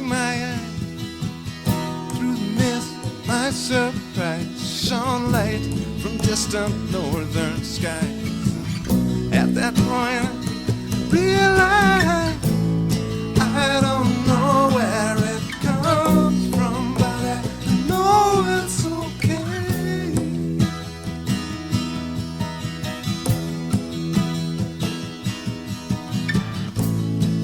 my eye. Through the mist, my surprise shone light from distant northern skies. At that point, I realized I don't know where it comes from, but I know it's okay.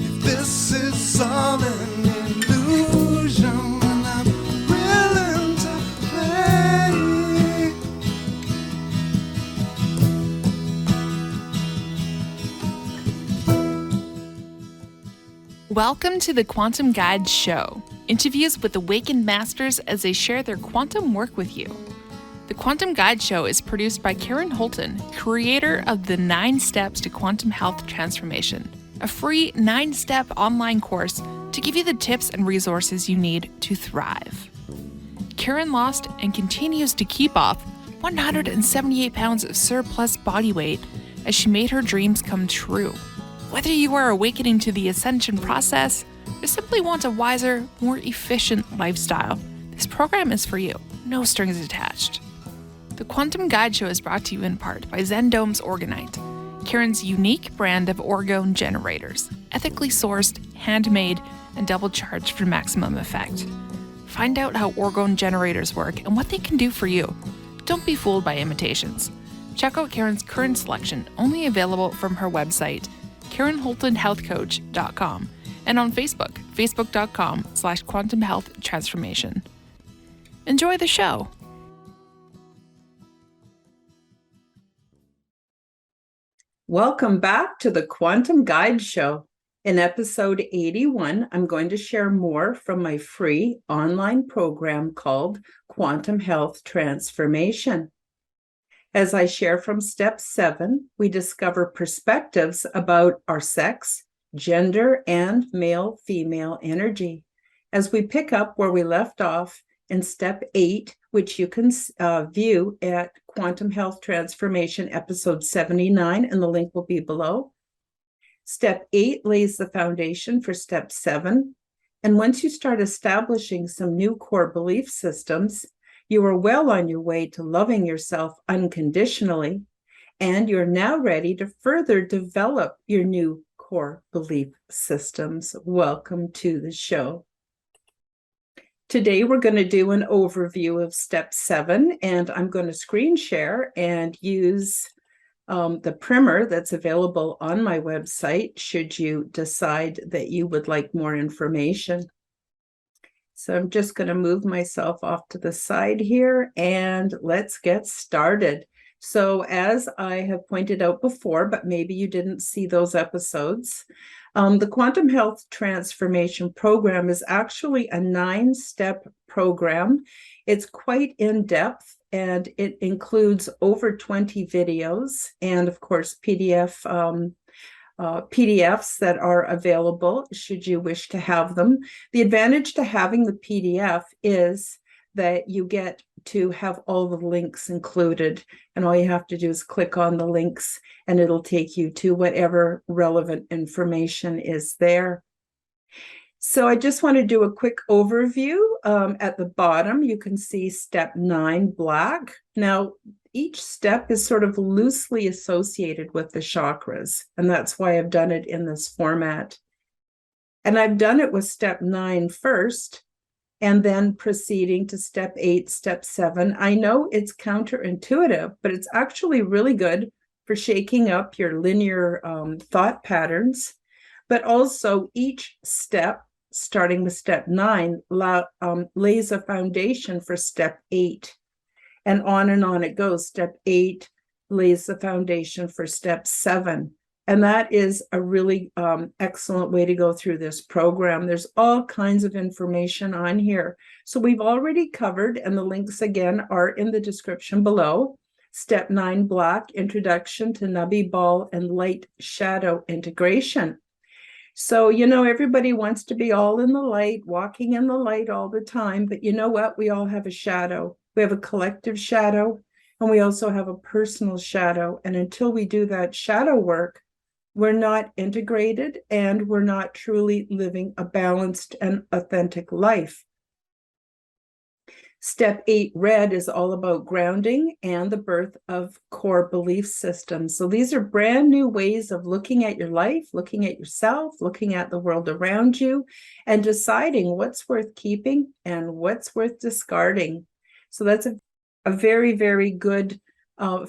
If this is all an illusion, then I'm willing to play. Welcome to the Quantum Guide Show, interviews with awakened masters as they share their quantum work with you. The Quantum Guide Show is produced by Karen Holton, creator of the 9 Steps to Quantum Health Transformation, a free 9-step online course to give you the tips and resources you need to thrive. Karen lost and continues to keep off 178 pounds of surplus body weight as she made her dreams come true. Whether you are awakening to the ascension process or simply want a wiser, more efficient lifestyle, this program is for you. No strings attached. The Quantum Guide Show is brought to you in part by Zendome's Orgonite, Karen's unique brand of orgone generators, ethically sourced, handmade, and double charged for maximum effect. Find out how orgone generators work and what they can do for you. Don't be fooled by imitations. Check out Karen's current selection, only available from her website, KarenHoltonHealthCoach.com, and on Facebook, facebook.com/Quantum Health Transformation. Enjoy the show. Welcome back to the Quantum Guide Show. In episode 81, I'm going to share more from my free online program called Quantum Health Transformation. As I share from step 7, we discover perspectives about our sex, gender, and male-female energy. As we pick up where we left off in step 8, which you can view at Quantum Health Transformation episode 79, and the link will be below. Step 8 lays the foundation for step 7. And once you start establishing some new core belief systems, you are well on your way to loving yourself unconditionally, and you're now ready to further develop your new core belief systems. Welcome to the show. Today, we're going to do an overview of step 7, and I'm going to screen share and use the primer that's available on my website should you decide that you would like more information. So I'm just going to move myself off to the side here and let's get started. So as I have pointed out before, but maybe you didn't see those episodes, the Quantum Health Transformation Program is actually a 9-step program. It's quite in-depth and it includes over 20 videos and, of course, PDFs that are available should you wish to have them. The advantage to having the PDF is that you get to have all the links included, and all you have to do is click on the links and it'll take you to whatever relevant information is there. So I just want to do a quick overview. At the bottom, you can see step 9, black. Now, each step is sort of loosely associated with the chakras, and that's why I've done it in this format. And I've done it with step 9 first, and then proceeding to step 8, step 7. I know it's counterintuitive, but it's actually really good for shaking up your linear thought patterns. But also each step, starting with step 9, lays a foundation for step 8. And on it goes. Step 8 lays the foundation for step 7. And that is a really excellent way to go through this program. There's all kinds of information on here. So we've already covered, and the links again are in the description below. Step 9, black, introduction to Nubby Ball and light shadow integration. So, everybody wants to be all in the light, walking in the light all the time. But you know what? We all have a shadow. We have a collective shadow, and we also have a personal shadow. And until we do that shadow work, we're not integrated, and we're not truly living a balanced and authentic life. Step 8 red is all about grounding and the birth of core belief systems. So these are brand new ways of looking at your life, looking at yourself, looking at the world around you, and deciding what's worth keeping and what's worth discarding. So that's a very, very good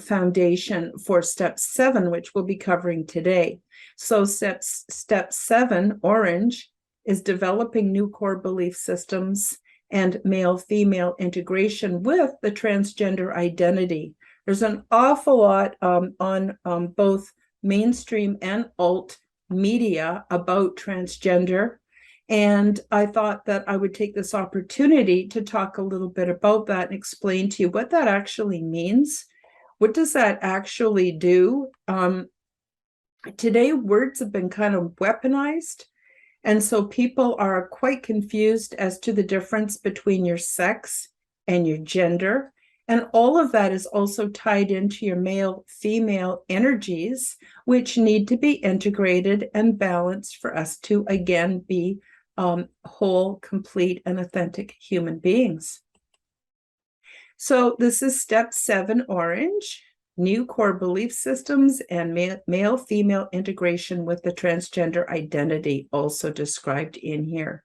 foundation for step 7, which we'll be covering today. So step 7, orange, is developing new core belief systems and male-female integration with the transgender identity. There's an awful lot on both mainstream and alt media about transgender. And I thought that I would take this opportunity to talk a little bit about that and explain to you what that actually means. What does that actually do? Today, words have been kind of weaponized. And so people are quite confused as to the difference between your sex and your gender. And all of that is also tied into your male-female energies, which need to be integrated and balanced for us to, again, be whole, complete, and authentic human beings. So this is step 7, orange. New core belief systems and male-female integration with the transgender identity, also described in here.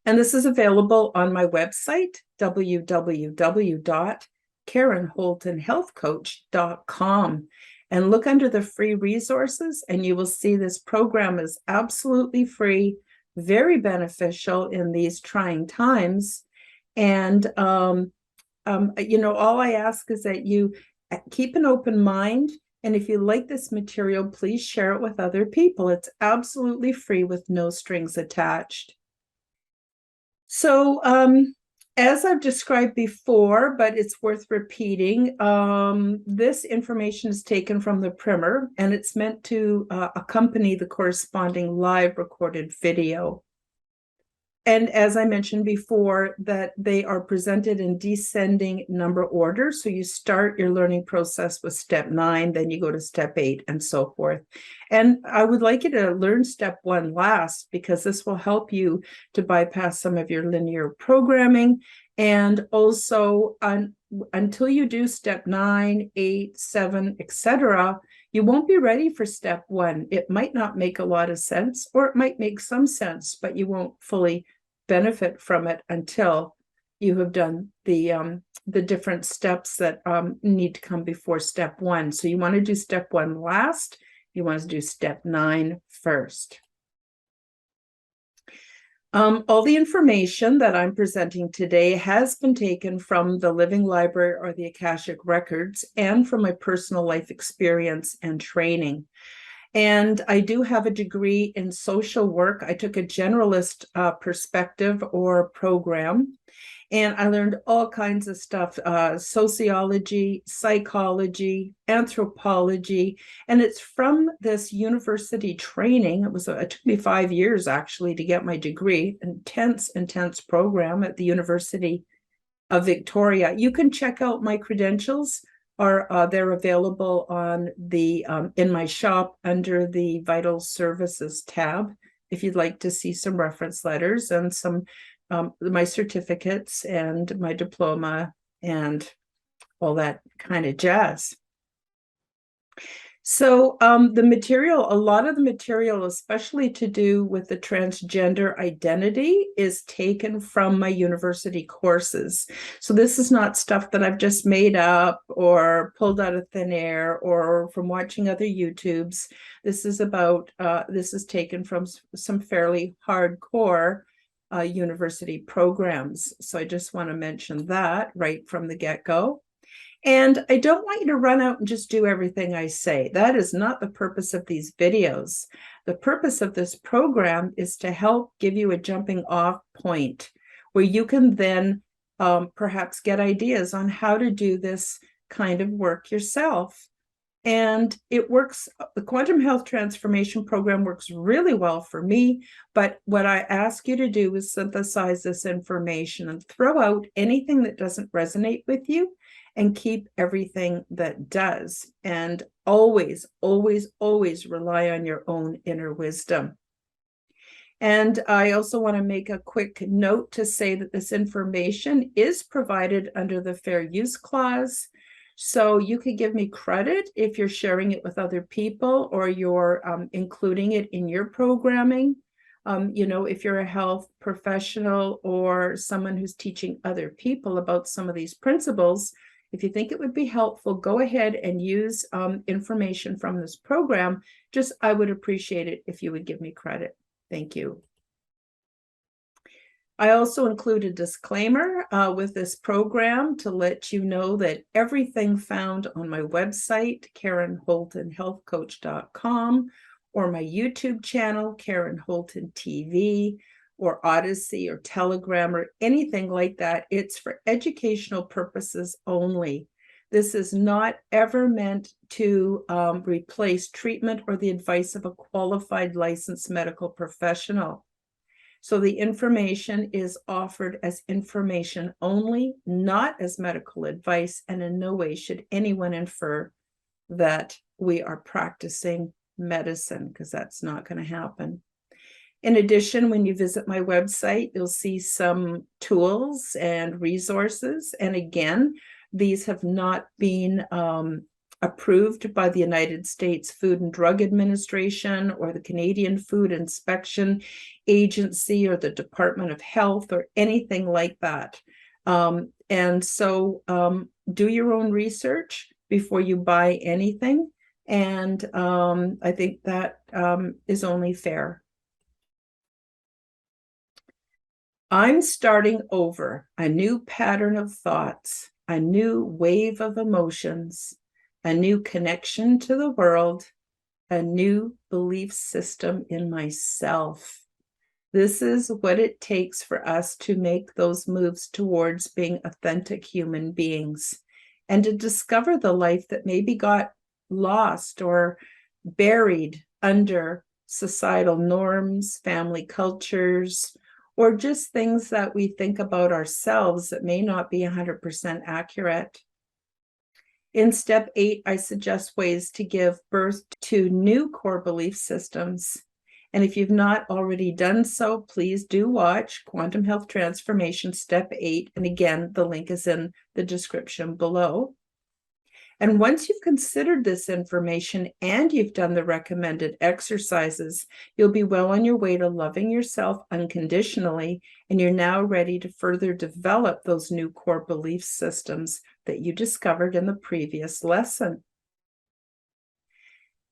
And this is available on my website, www.karenholtonhealthcoach.com. And look under the free resources, and you will see this program is absolutely free, very beneficial in these trying times. And all I ask is that you keep an open mind. And if you like this material, please share it with other people. It's absolutely free with no strings attached. So as I've described before, but it's worth repeating, this information is taken from the primer, and it's meant to accompany the corresponding live recorded video. And as I mentioned before, that they are presented in descending number order. So you start your learning process with step 9, then you go to step 8, and so forth. And I would like you to learn step 1 last, because this will help you to bypass some of your linear programming. And also, until you do step 9, 8, 7, etc., you won't be ready for step 1. It might not make a lot of sense, or it might make some sense, but you won't fully benefit from it until you have done the different steps that need to come before step 1. So you want to do step 1 last. You want to do step 9 first. All the information that I'm presenting today has been taken from the Living Library or the Akashic Records, and from my personal life experience and training. And I do have a degree in social work. I took a generalist perspective or program, and I learned all kinds of stuff, sociology, psychology, anthropology. And it's from this university training. It took me 5 years actually to get my degree. Intense program at the University of Victoria. You can check out my credentials. They're available on the in my shop under the Vital Services tab, if you'd like to see some reference letters and some my certificates and my diploma and all that kind of jazz. So the material, a lot of the material, especially to do with the transgender identity, is taken from my university courses. So this is not stuff that I've just made up or pulled out of thin air or from watching other YouTubes. This is taken from some fairly hardcore university programs. So I just want to mention that right from the get-go. And I don't want you to run out and just do everything I say. That is not the purpose of these videos. The purpose of this program is to help give you a jumping off point where you can then perhaps get ideas on how to do this kind of work yourself. And it works, the Quantum Health Transformation Program works really well for me, but what I ask you to do is synthesize this information and throw out anything that doesn't resonate with you and keep everything that does. And always, always, always rely on your own inner wisdom. And I also want to make a quick note to say that this information is provided under the Fair Use Clause. So you could give me credit if you're sharing it with other people or you're including it in your programming. If you're a health professional or someone who's teaching other people about some of these principles, if you think it would be helpful, go ahead and use information from this program. I would appreciate it if you would give me credit. Thank you. I also include a disclaimer with this program to let you know that everything found on my website, KarenHoltonHealthCoach.com, or my YouTube channel, Karen Holton TV, or Odyssey or Telegram or anything like that, it's for educational purposes only. This is not ever meant to replace treatment or the advice of a qualified licensed medical professional. So the information is offered as information only, not as medical advice, and in no way should anyone infer that we are practicing medicine, because that's not going to happen. In addition, when you visit my website, you'll see some tools and resources. And again, these have not been approved by the United States Food and Drug Administration or the Canadian Food Inspection Agency or the Department of Health or anything like that. And so do your own research before you buy anything. And I think that is only fair. I'm starting over, a new pattern of thoughts, a new wave of emotions, a new connection to the world, a new belief system in myself. This is what it takes for us to make those moves towards being authentic human beings and to discover the life that maybe got lost or buried under societal norms, family cultures, or just things that we think about ourselves that may not be 100% accurate. In step 8, I suggest ways to give birth to new core belief systems. And if you've not already done so, please do watch Quantum Health Transformation Step 8. And again, the link is in the description below. And once you've considered this information and you've done the recommended exercises, you'll be well on your way to loving yourself unconditionally, and you're now ready to further develop those new core belief systems that you discovered in the previous lesson.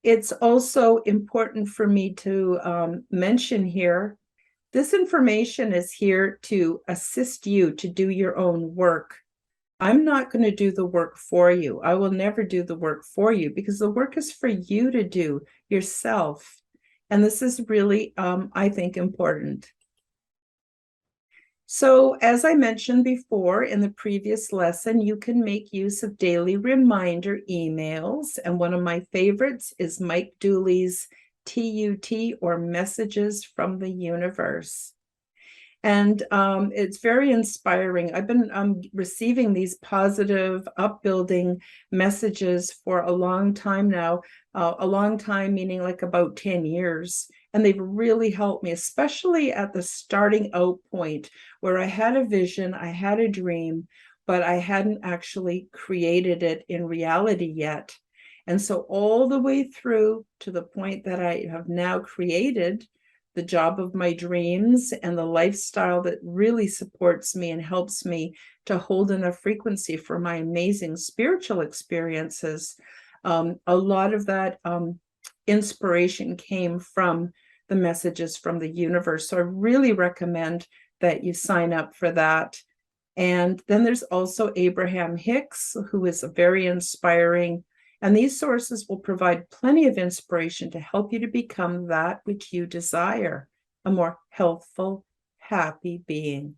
It's also important for me to mention here, this information is here to assist you to do your own work. I'm not going to do the work for you. I will never do the work for you because the work is for you to do yourself. And this is really, I think, important. So as I mentioned before in the previous lesson, you can make use of daily reminder emails. And one of my favorites is Mike Dooley's TUT, or Messages from the Universe. And it's very inspiring. I've been receiving these positive, upbuilding messages for a long time now, a long time meaning like about 10 years. And they've really helped me, especially at the starting out point where I had a vision, I had a dream, but I hadn't actually created it in reality yet. And so all the way through to the point that I have now created the job of my dreams and the lifestyle that really supports me and helps me to hold enough frequency for my amazing spiritual experiences. A lot of that inspiration came from the Messages from the Universe. So I really recommend that you sign up for that. And then there's also Abraham Hicks, who is a very inspiring. And these sources will provide plenty of inspiration to help you to become that which you desire, a more healthful, happy being.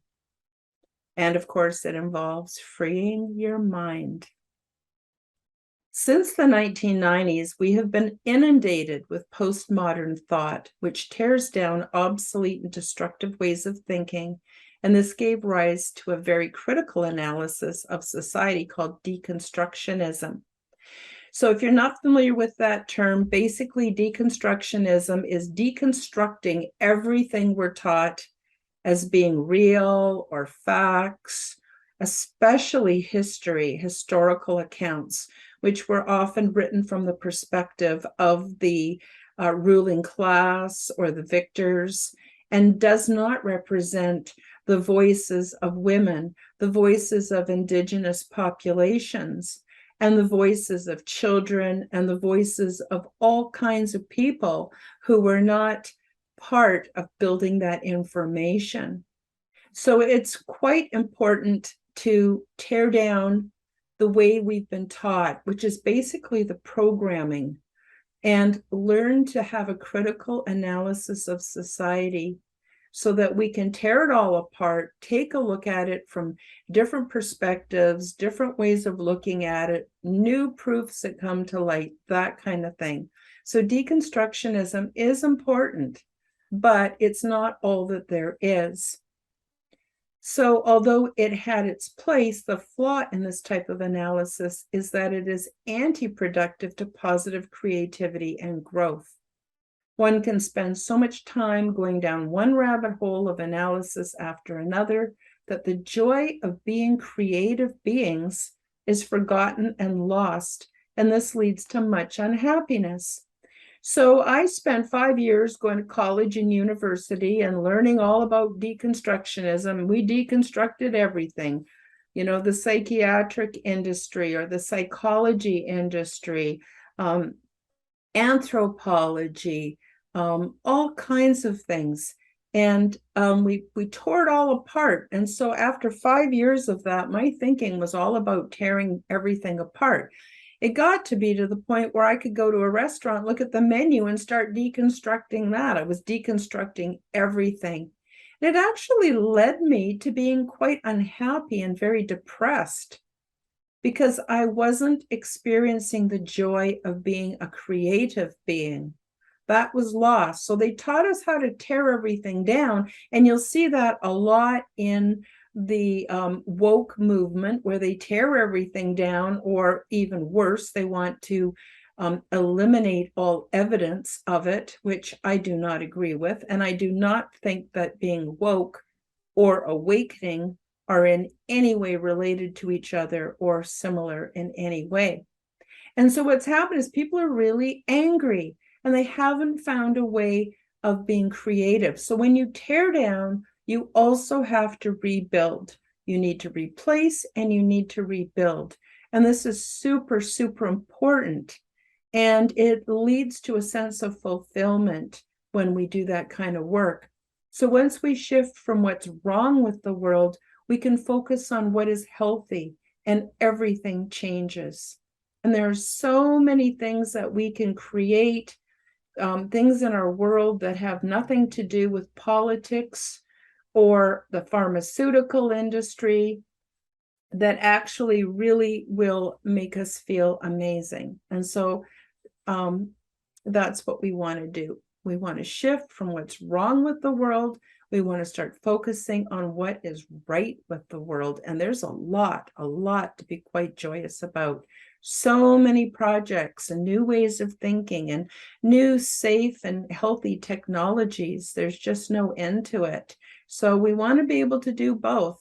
And of course, it involves freeing your mind. Since the 1990s, we have been inundated with postmodern thought, which tears down obsolete and destructive ways of thinking. And this gave rise to a very critical analysis of society called deconstructionism. So if you're not familiar with that term, basically deconstructionism is deconstructing everything we're taught as being real or facts, especially history, historical accounts, which were often written from the perspective of the ruling class or the victors, and does not represent the voices of women, the voices of indigenous populations, and the voices of children, and the voices of all kinds of people who were not part of building that information. So it's quite important to tear down the way we've been taught, which is basically the programming, and learn to have a critical analysis of society so that we can tear it all apart, take a look at it from different perspectives, different ways of looking at it, new proofs that come to light, that kind of thing. So deconstructionism is important, but it's not all that there is. So although it had its place, the flaw in this type of analysis is that it is anti-productive to positive creativity and growth. One can spend so much time going down one rabbit hole of analysis after another that the joy of being creative beings is forgotten and lost, and this leads to much unhappiness. So I spent 5 years going to college and university and learning all about deconstructionism. We deconstructed everything, the psychiatric industry or the psychology industry, anthropology, all kinds of things. And we tore it all apart. And so after 5 years of that, my thinking was all about tearing everything apart. It got to be to the point where I could go to a restaurant, look at the menu, and start deconstructing that. I was deconstructing everything. And it actually led me to being quite unhappy and very depressed because I wasn't experiencing the joy of being a creative being. That was lost. So they taught us how to tear everything down. And you'll see that a lot in the woke movement, where they tear everything down, or even worse, they want to eliminate all evidence of it, which I do not agree with. And I do not think that being woke or awakening are in any way related to each other or similar in any way. And so what's happened is people are really angry and they haven't found a way of being creative. So when you tear down, you also have to rebuild. You need to replace and you need to rebuild. And this is super, super important. And it leads to a sense of fulfillment when we do that kind of work. So once we shift from what's wrong with the world, we can focus on what is healthy, and everything changes. And there are so many things that we can create, things in our world that have nothing to do with politics or the pharmaceutical industry, that actually really will make us feel amazing. And so that's what we want to do. We want to shift from what's wrong with the world. We want to start focusing on what is right with the world. And there's a lot to be quite joyous about. So many projects and new ways of thinking and new safe and healthy technologies. There's just no end to it. So we want to be able to do both.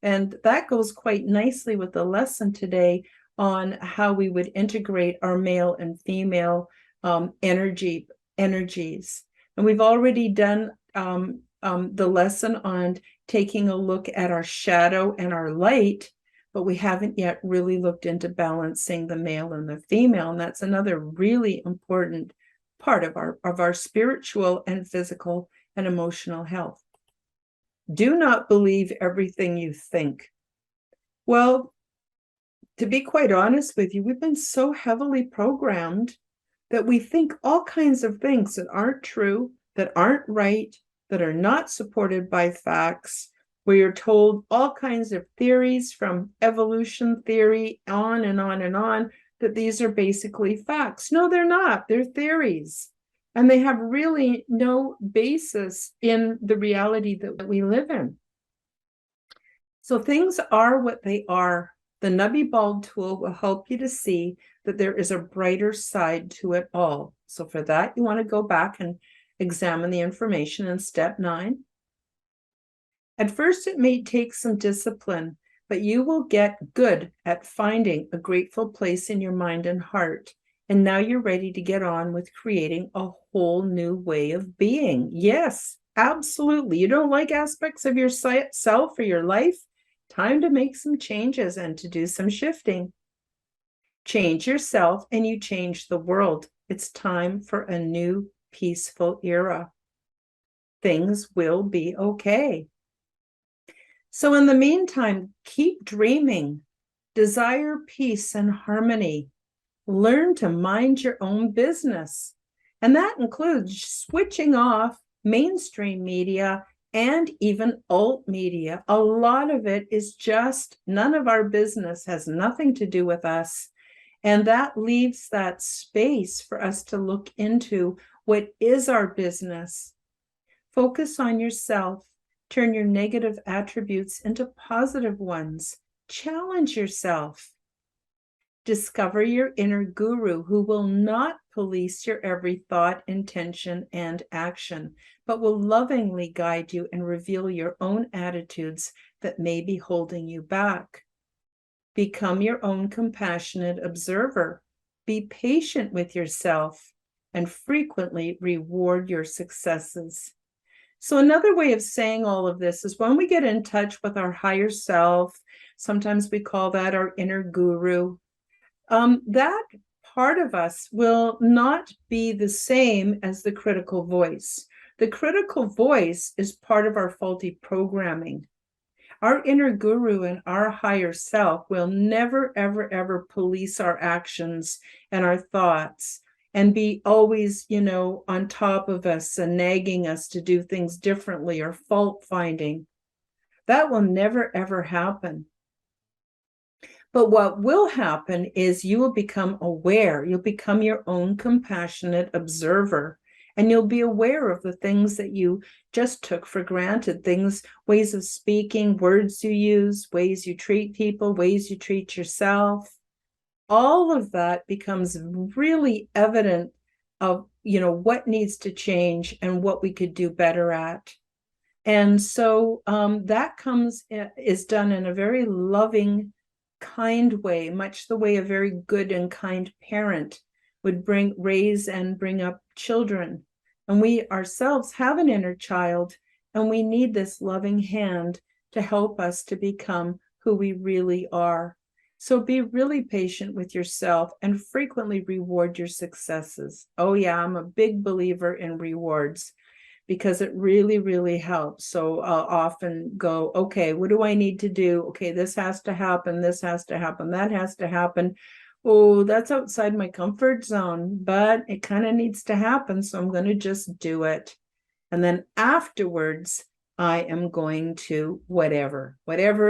And that goes quite nicely with the lesson today on how we would integrate our male and female energies. And we've already done the lesson on taking a look at our shadow and our light, but we haven't yet really looked into balancing the male and the female. And that's another really important part of our spiritual and physical and emotional health. Do not believe everything you think. Well, to be quite honest with you, we've been so heavily programmed that we think all kinds of things that aren't true, that aren't right, that are not supported by facts, where you're told all kinds of theories from evolution theory on and on and on, that these are basically facts. No, they're not. They're theories. And they have really no basis in the reality that we live in. So things are what they are. The Nubby Bulb tool will help you to see that there is a brighter side to it all. So for that, you want to go back and examine the information in step 9. At first, it may take some discipline, but you will get good at finding a grateful place in your mind and heart. And now you're ready to get on with creating a whole new way of being. Yes, absolutely. You don't like aspects of yourself or your life? Time to make some changes and to do some shifting. Change yourself and you change the world. It's time for a new peaceful era. Things will be okay. So in the meantime, keep dreaming, desire peace and harmony, learn to mind your own business. And that includes switching off mainstream media and even alt media. A lot of it is just none of our business, has nothing to do with us. And that leaves that space for us to look into what is our business. Focus on yourself. Turn your negative attributes into positive ones. Challenge yourself. Discover your inner guru who will not police your every thought, intention, and action, but will lovingly guide you and reveal your own attitudes that may be holding you back. Become your own compassionate observer. Be patient with yourself and frequently reward your successes. So another way of saying all of this is when we get in touch with our higher self, sometimes we call that our inner guru, that part of us will not be the same as the critical voice. The critical voice is part of our faulty programming. Our inner guru and our higher self will never, ever, ever police our actions and our thoughts and be always, on top of us and nagging us to do things differently or fault finding. That will never, ever happen. But what will happen is you will become aware. You'll become your own compassionate observer, and you'll be aware of the things that you just took for granted, things, ways of speaking, words you use, ways you treat people, ways you treat yourself. All of that becomes really evident of, what needs to change and what we could do better at. And so that is done in a very loving, kind way, much the way a very good and kind parent would raise and bring up children. And we ourselves have an inner child, and we need this loving hand to help us to become who we really are. So be really patient with yourself and frequently reward your successes. Oh yeah, I'm a big believer in rewards because it really, really helps. So I'll often go, okay, what do I need to do? Okay, this has to happen, this has to happen, that has to happen. Oh, that's outside my comfort zone, but it kind of needs to happen, so I'm going to just do it. And then afterwards, I am going to whatever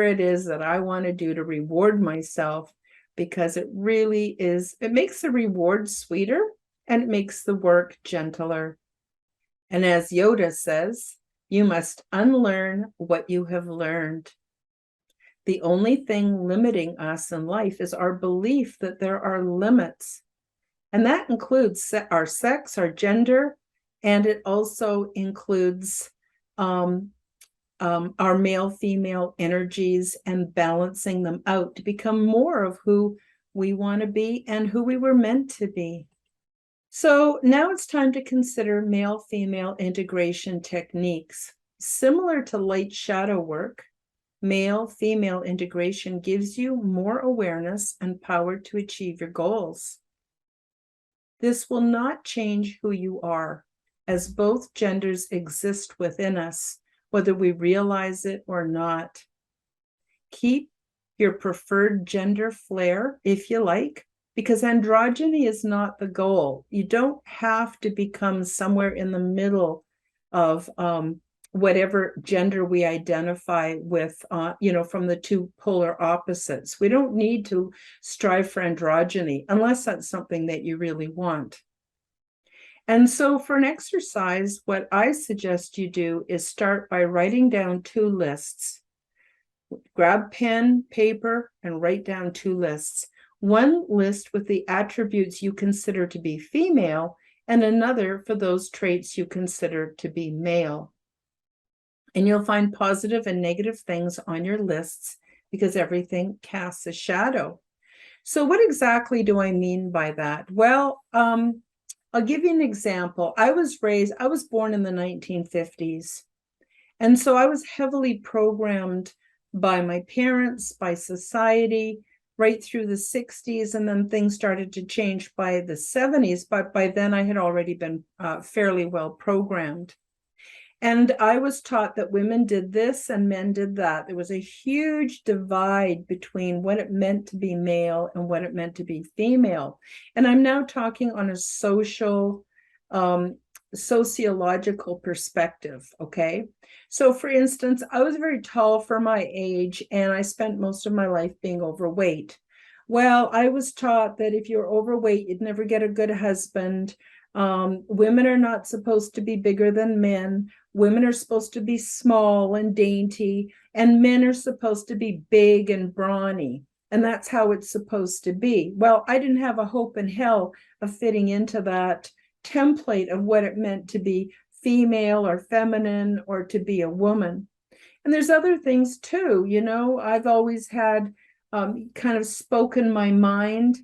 it is that I want to do to reward myself, because it really is, it makes the reward sweeter and it makes the work gentler. And as Yoda says, you must unlearn what you have learned. The only thing limiting us in life is our belief that there are limits. And that includes our sex, our gender, and it also includes our male-female energies and balancing them out to become more of who we want to be and who we were meant to be. So now it's time to consider male-female integration techniques. Similar to light shadow work, male-female integration gives you more awareness and power to achieve your goals. This will not change who you are, as both genders exist within us, whether we realize it or not. Keep your preferred gender flair if you like, because androgyny is not the goal. You don't have to become somewhere in the middle of whatever gender we identify with, from the two polar opposites. We don't need to strive for androgyny unless that's something that you really want. And so for an exercise, what I suggest you do is start by writing down 2 lists. Grab pen, paper, and write down 2 lists. One list with the attributes you consider to be female, and another for those traits you consider to be male. And you'll find positive and negative things on your lists because everything casts a shadow. So what exactly do I mean by that? Well, I'll give you an example. I was born in the 1950s. And so I was heavily programmed by my parents, by society, right through the 60s. And then things started to change by the 70s. But by then I had already been fairly well programmed. And I was taught that women did this and men did that. There was a huge divide between what it meant to be male and what it meant to be female. And I'm now talking on a sociological perspective, okay? So for instance, I was very tall for my age and I spent most of my life being overweight. Well, I was taught that if you're overweight, you'd never get a good husband. Women are not supposed to be bigger than men. Women are supposed to be small and dainty, and men are supposed to be big and brawny. And that's how it's supposed to be. Well, I didn't have a hope in hell of fitting into that template of what it meant to be female or feminine or to be a woman. And there's other things too. You know, I've always had kind of spoken my mind,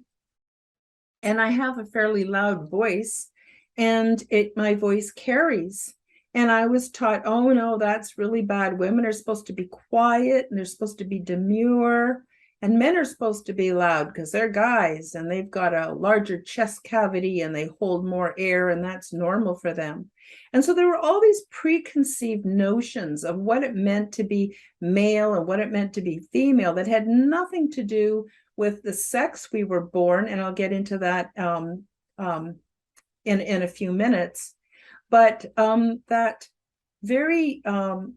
and I have a fairly loud voice, and my voice carries. And I was taught, oh no, that's really bad. Women are supposed to be quiet and they're supposed to be demure, and men are supposed to be loud because they're guys and they've got a larger chest cavity and they hold more air, and that's normal for them. And so there were all these preconceived notions of what it meant to be male and what it meant to be female that had nothing to do with the sex we were born. And I'll get into that in a few minutes. But that very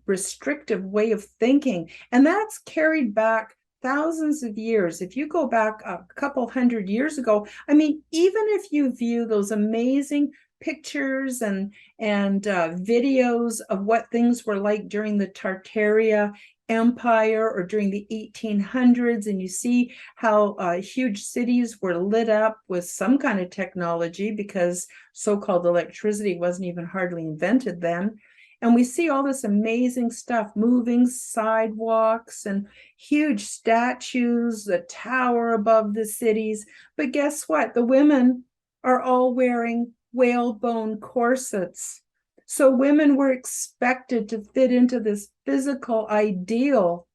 restrictive way of thinking, and that's carried back thousands of years. If you go back a couple hundred years ago, I mean, even if you view those amazing pictures and videos of what things were like during the Tartaria Empire or during the 1800s, and you see how huge cities were lit up with some kind of technology because so-called electricity wasn't even hardly invented then. And we see all this amazing stuff, moving sidewalks and huge statues, the tower above the cities. But guess what? The women are all wearing whalebone corsets. So women were expected to fit into this physical ideal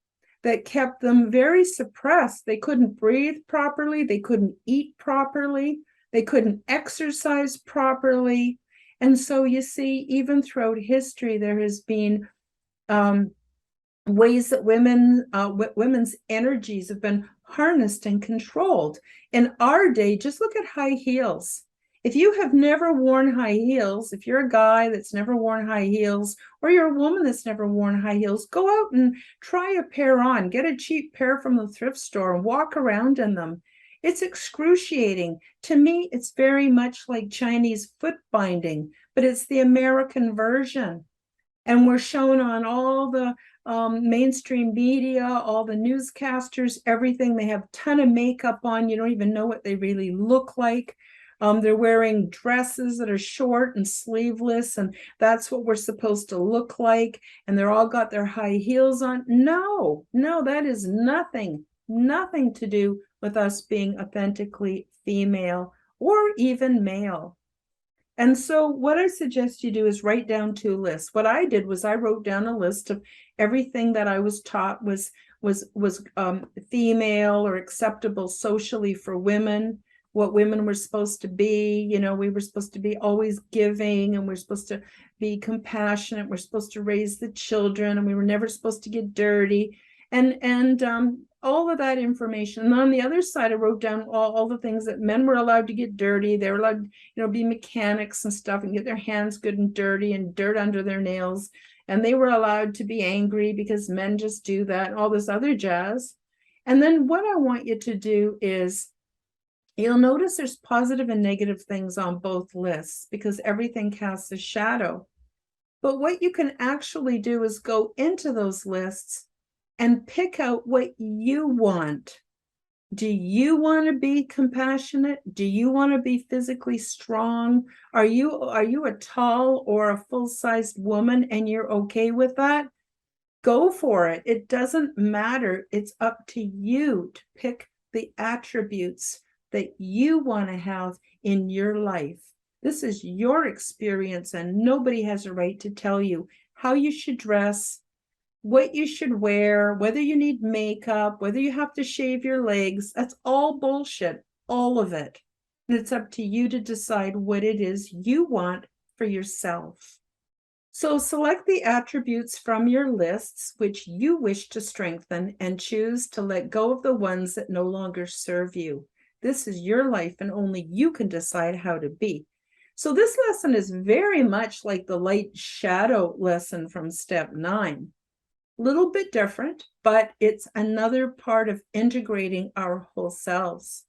that kept them very suppressed. They couldn't breathe properly. They couldn't eat properly. They couldn't exercise properly. And so you see, even throughout history, there has been ways that women's energies have been harnessed and controlled. In our day, just look at high heels. If you have never worn high heels, if you're a guy that's never worn high heels, or you're a woman that's never worn high heels, go out and try a pair on. Get a cheap pair from the thrift store and walk around in them. It's excruciating. To me, it's very much like Chinese foot binding, but it's the American version. And we're shown on all the mainstream media, all the newscasters, everything. They have a ton of makeup on. You don't even know what they really look like. They're wearing dresses that are short and sleeveless, and that's what we're supposed to look like. And they're all got their high heels on. No, that is nothing to do with us being authentically female or even male. And so what I suggest you do is write down 2 lists. What I did was I wrote down a list of everything that I was taught was female or acceptable socially for women, what women were supposed to be. You know, we were supposed to be always giving, and we're supposed to be compassionate. We're supposed to raise the children, and we were never supposed to get dirty. And all of that information. And on the other side, I wrote down all the things that men were allowed to get dirty. They were allowed, be mechanics and stuff and get their hands good and dirty and dirt under their nails. And they were allowed to be angry because men just do that and all this other jazz. And then what I want you to do is, you'll notice there's positive and negative things on both lists because everything casts a shadow. But what you can actually do is go into those lists and pick out what you want. Do you want to be compassionate? Do you want to be physically strong? Are you a tall or a full-sized woman and you're okay with that? Go for it. It doesn't matter. It's up to you to pick the attributes that you want to have in your life. This is your experience, and nobody has a right to tell you how you should dress, what you should wear, whether you need makeup, whether you have to shave your legs. That's all bullshit, all of it. And it's up to you to decide what it is you want for yourself. So select the attributes from your lists which you wish to strengthen and choose to let go of the ones that no longer serve you. This is your life and only you can decide how to be. So this lesson is very much like the light shadow lesson from step 9. A little bit different, but it's another part of integrating our whole selves.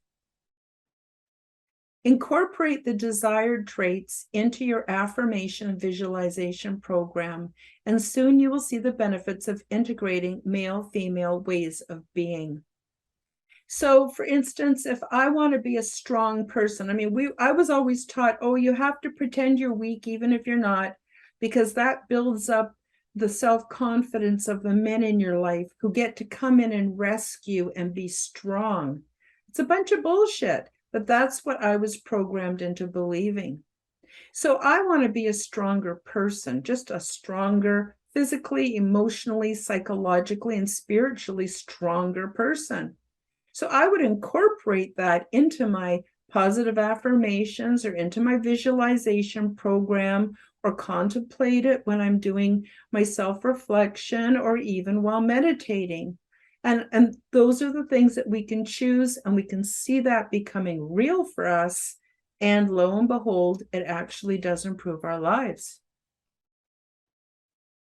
Incorporate the desired traits into your affirmation visualization program, and soon you will see the benefits of integrating male-female ways of being. So, for instance, if I want to be a strong person, I was always taught, oh, you have to pretend you're weak even if you're not, because that builds up the self-confidence of the men in your life who get to come in and rescue and be strong. It's a bunch of bullshit. But that's what I was programmed into believing. So I want to be a stronger person, just a stronger, physically, emotionally, psychologically, and spiritually stronger person. So I would incorporate that into my positive affirmations or into my visualization program, or contemplate it when I'm doing my self-reflection or even while meditating. And those are the things that we can choose, and we can see that becoming real for us. And lo and behold, it actually does improve our lives.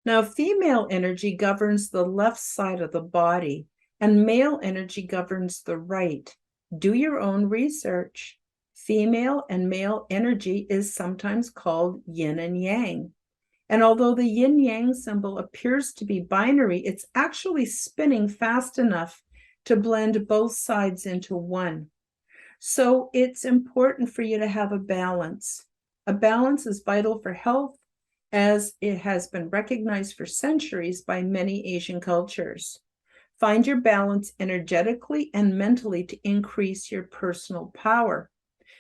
Now, female energy governs the left side of the body, and male energy governs the right. Do your own research. Female and male energy is sometimes called yin and yang. And although the yin-yang symbol appears to be binary, it's actually spinning fast enough to blend both sides into one. So it's important for you to have a balance. A balance is vital for health, as it has been recognized for centuries by many Asian cultures. Find your balance energetically and mentally to increase your personal power.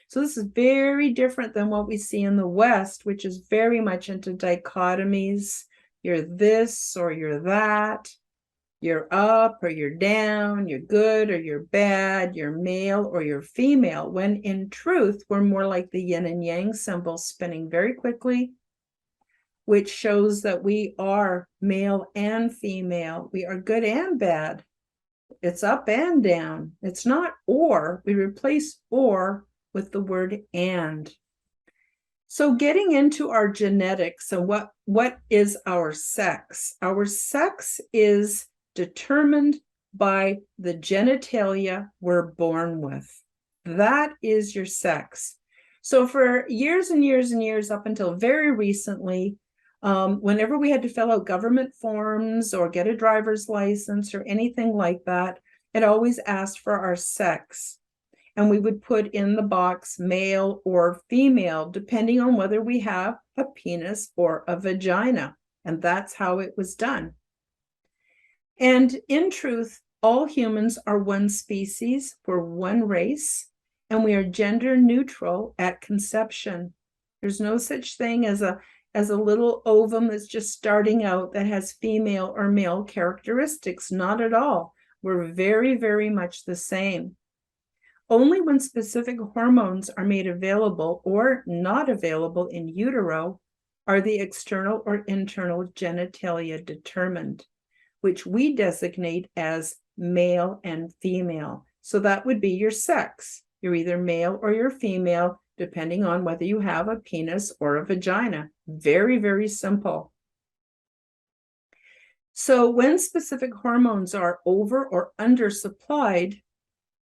So this is very different than what we see in the West, which is very much into dichotomies. You're this or you're that. You're up or you're down. You're good or you're bad. You're male or you're female. When in truth, we're more like the yin and yang symbol spinning very quickly, which shows that we are male and female. We are good and bad. It's up and down. It's not or. We replace or with the word and. So getting into our genetics, so what is our sex? Our sex is determined by the genitalia we're born with. That is your sex. So for years and years and years, up until very recently, whenever we had to fill out government forms or get a driver's license or anything like that, it always asked for our sex. And we would put in the box male or female, depending on whether we have a penis or a vagina. And that's how it was done. And in truth, all humans are one species, we're one race, and we are gender neutral at conception. There's no such thing as a little ovum that's just starting out that has female or male characteristics. Not at all. We're very, very much the same. Only when specific hormones are made available or not available in utero are the external or internal genitalia determined, which we designate as male and female. So that would be your sex. You're either male or you're female, depending on whether you have a penis or a vagina. Very, very simple. So when specific hormones are over or undersupplied,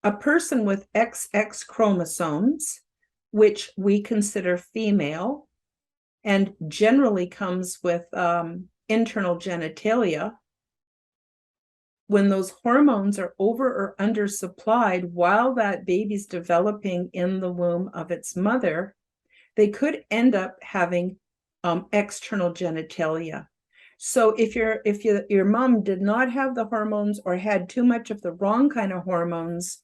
a person with XX chromosomes, which we consider female, and generally comes with internal genitalia, when those hormones are over or undersupplied while that baby's developing in the womb of its mother, they could end up having external genitalia. So if your mom did not have the hormones or had too much of the wrong kind of hormones,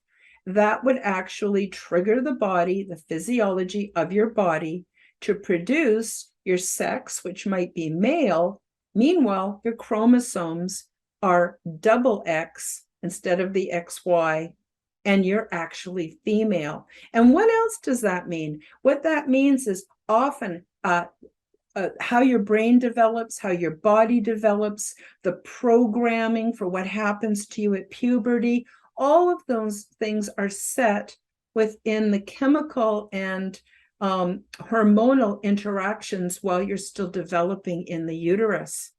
that would actually trigger the body, the physiology of your body, to produce your sex, which might be male. Meanwhile, your chromosomes are double X instead of the XY, and you're actually female. And what else does that mean? What that means is often how your brain develops, how your body develops, the programming for what happens to you at puberty, all of those things are set within the chemical and hormonal interactions while you're still developing in the uterus.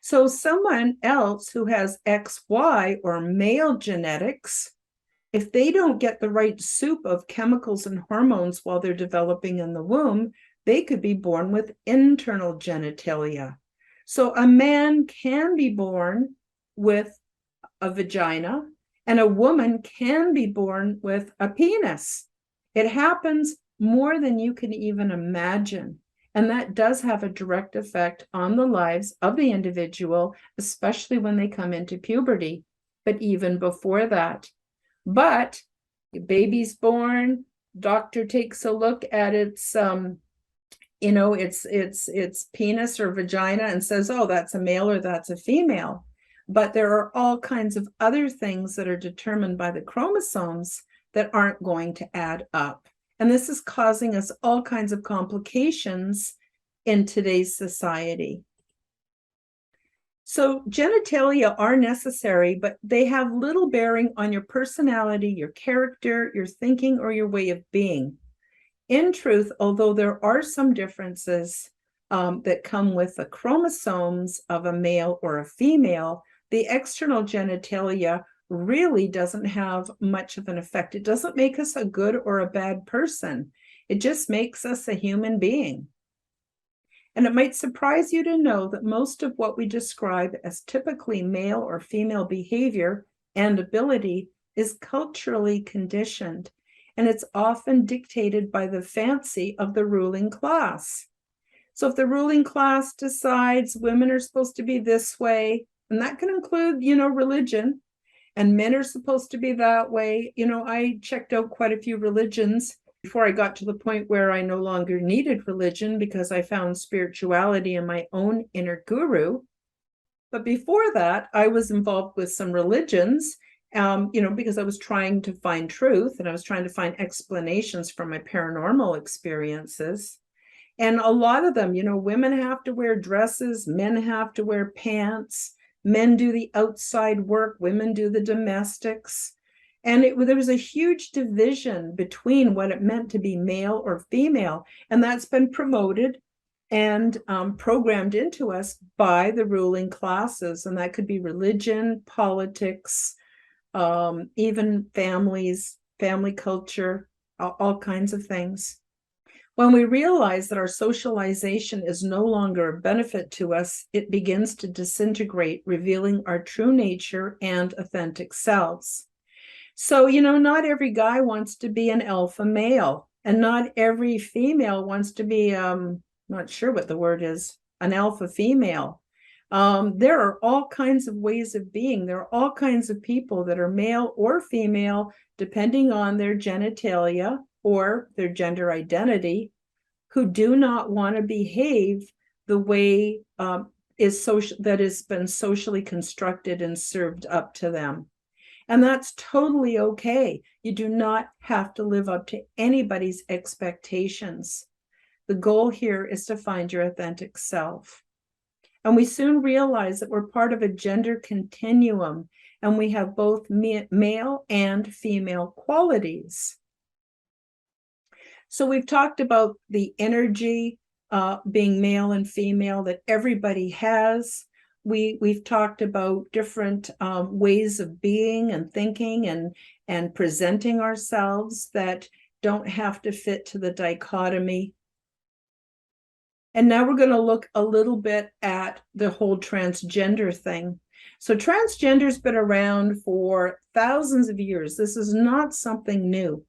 So someone else who has XY or male genetics, if they don't get the right soup of chemicals and hormones while they're developing in the womb, they could be born with internal genitalia. So a man can be born with a vagina, and a woman can be born with a penis. It happens more than you can even imagine. And that does have a direct effect on the lives of the individual, especially when they come into puberty, but even before that. But the baby's born, doctor takes a look at its its penis or vagina and says, oh, that's a male or that's a female. But there are all kinds of other things that are determined by the chromosomes that aren't going to add up. And this is causing us all kinds of complications in today's society. So genitalia are necessary, but they have little bearing on your personality, your character, your thinking, or your way of being. In truth, although there are some differences that come with the chromosomes of a male or a female, the external genitalia really doesn't have much of an effect. It doesn't make us a good or a bad person. It just makes us a human being. And it might surprise you to know that most of what we describe as typically male or female behavior and ability is culturally conditioned, and it's often dictated by the fancy of the ruling class. So if the ruling class decides women are supposed to be this way, and that can include, religion, and men are supposed to be that way. I checked out quite a few religions before I got to the point where I no longer needed religion because I found spirituality in my own inner guru. But before that, I was involved with some religions, because I was trying to find truth and I was trying to find explanations for my paranormal experiences. And a lot of them, women have to wear dresses, men have to wear pants. Men do the outside work, women do the domestics. And there was a huge division between what it meant to be male or female. And that's been promoted and programmed into us by the ruling classes. And that could be religion, politics, even families, family culture, all kinds of things. When we realize that our socialization is no longer a benefit to us, it begins to disintegrate, revealing our true nature and authentic selves. So, not every guy wants to be an alpha male, and not every female wants to be, not sure what the word is, an alpha female. There are all kinds of ways of being. There are all kinds of people that are male or female, depending on their genitalia or their gender identity, who do not want to behave the way that has been socially constructed and served up to them. And that's totally okay. You do not have to live up to anybody's expectations. The goal here is to find your authentic self. And we soon realize that we're part of a gender continuum, and we have both male and female qualities. So we've talked about the energy being male and female that everybody has. We've talked about different ways of being and thinking and presenting ourselves that don't have to fit to the dichotomy. And now we're going to look a little bit at the whole transgender thing. So transgender's been around for thousands of years. This is not something new.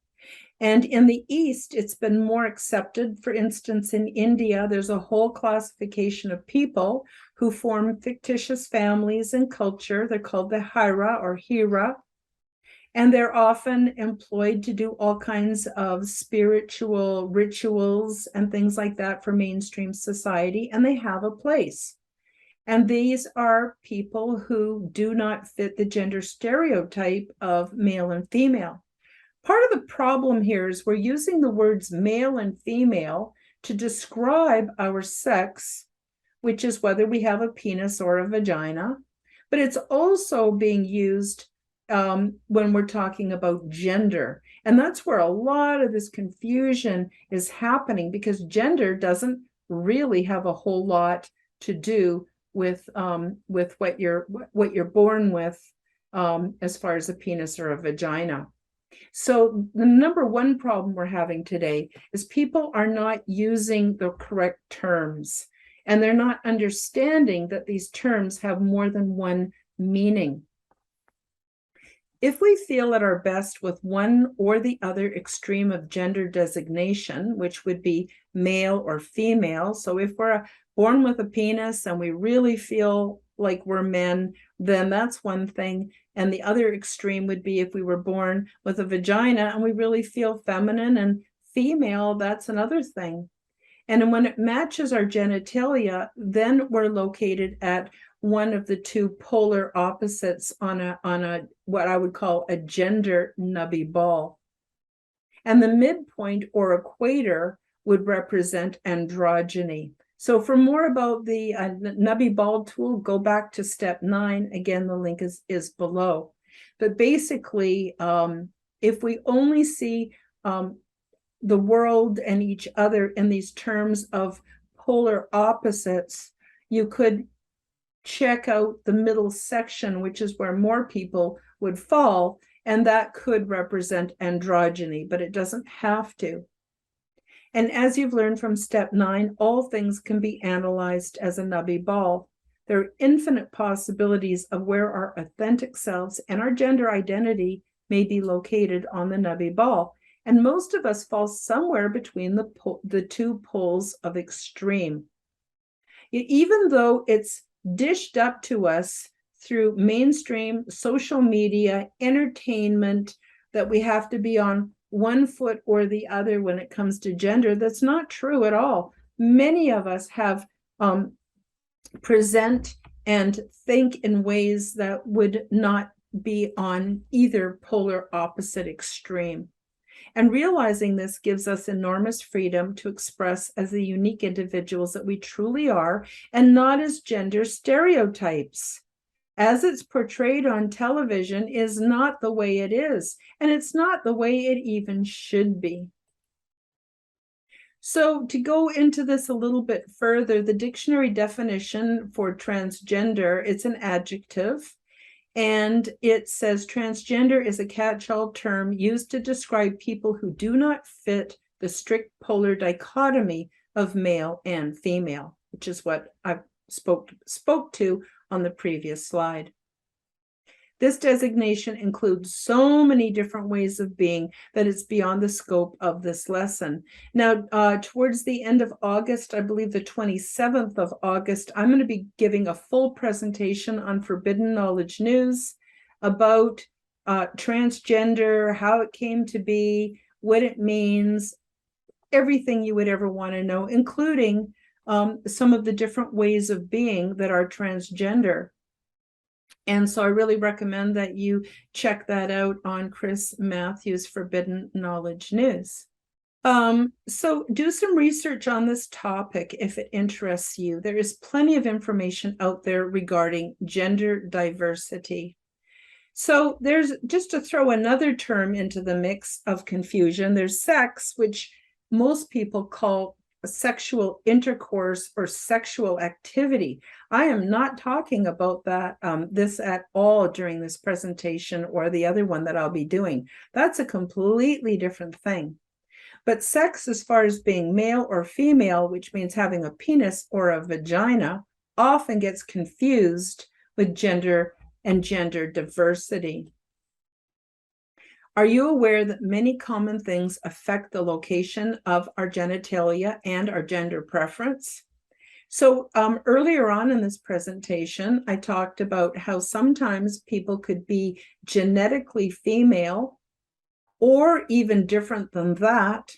And in the East, it's been more accepted. For instance, in India, there's a whole classification of people who form fictitious families and culture. They're called the Hira or Hira. And they're often employed to do all kinds of spiritual rituals and things like that for mainstream society. And they have a place. And these are people who do not fit the gender stereotype of male and female. Part of the problem here is we're using the words male and female to describe our sex, which is whether we have a penis or a vagina, but it's also being used when we're talking about gender. And that's where a lot of this confusion is happening, because gender doesn't really have a whole lot to do with what you're born with as far as a penis or a vagina. So the number one problem we're having today is people are not using the correct terms, and they're not understanding that these terms have more than one meaning. If we feel at our best with one or the other extreme of gender designation, which would be male or female, so if we're born with a penis and we really feel like we're men, then that's one thing. And the other extreme would be if we were born with a vagina and we really feel feminine and female, that's another thing. And when it matches our genitalia, then we're located at one of the two polar opposites on a what I would call a gender nubby ball. And the midpoint or equator would represent androgyny. So for more about the nubby ball tool, go back to step 9. Again, the link is below. But basically, if we only see the world and each other in these terms of polar opposites, you could check out the middle section, which is where more people would fall, and that could represent androgyny, but it doesn't have to. And as you've learned from step 9, all things can be analyzed as a nubby ball. There are infinite possibilities of where our authentic selves and our gender identity may be located on the nubby ball. And most of us fall somewhere between the two poles of extreme. Even though it's dished up to us through mainstream social media, entertainment, that we have to be on one foot or the other when it comes to gender, that's not true at all. Many of us have present and think in ways that would not be on either polar opposite extreme. And realizing this gives us enormous freedom to express as the unique individuals that we truly are, and not as gender stereotypes. As it's portrayed on television is not the way it is, and it's not the way it even should be. So to go into this a little bit further, the dictionary definition for transgender, it's an adjective. And it says transgender is a catch-all term used to describe people who do not fit the strict polar dichotomy of male and female, which is what I spoke to on the previous slide. This designation includes so many different ways of being that it's beyond the scope of this lesson. Now, towards the end of August, I believe the 27th of August, I'm going to be giving a full presentation on Forbidden Knowledge News about transgender, how it came to be, what it means, everything you would ever want to know, including some of the different ways of being that are transgender. And so I really recommend that you check that out on Chris Matthews' Forbidden Knowledge News. So do some research on this topic if it interests you. There is plenty of information out there regarding gender diversity. So there's, just to throw another term into the mix of confusion, there's sex, which most people call sexual intercourse or sexual activity. I am not talking about that this at all during this presentation or the other one that I'll be doing. That's a completely different thing. But sex, as far as being male or female, which means having a penis or a vagina, often gets confused with gender and gender diversity. Are you aware that many common things affect the location of our genitalia and our gender preference? So earlier on in this presentation, I talked about how sometimes people could be genetically female or even different than that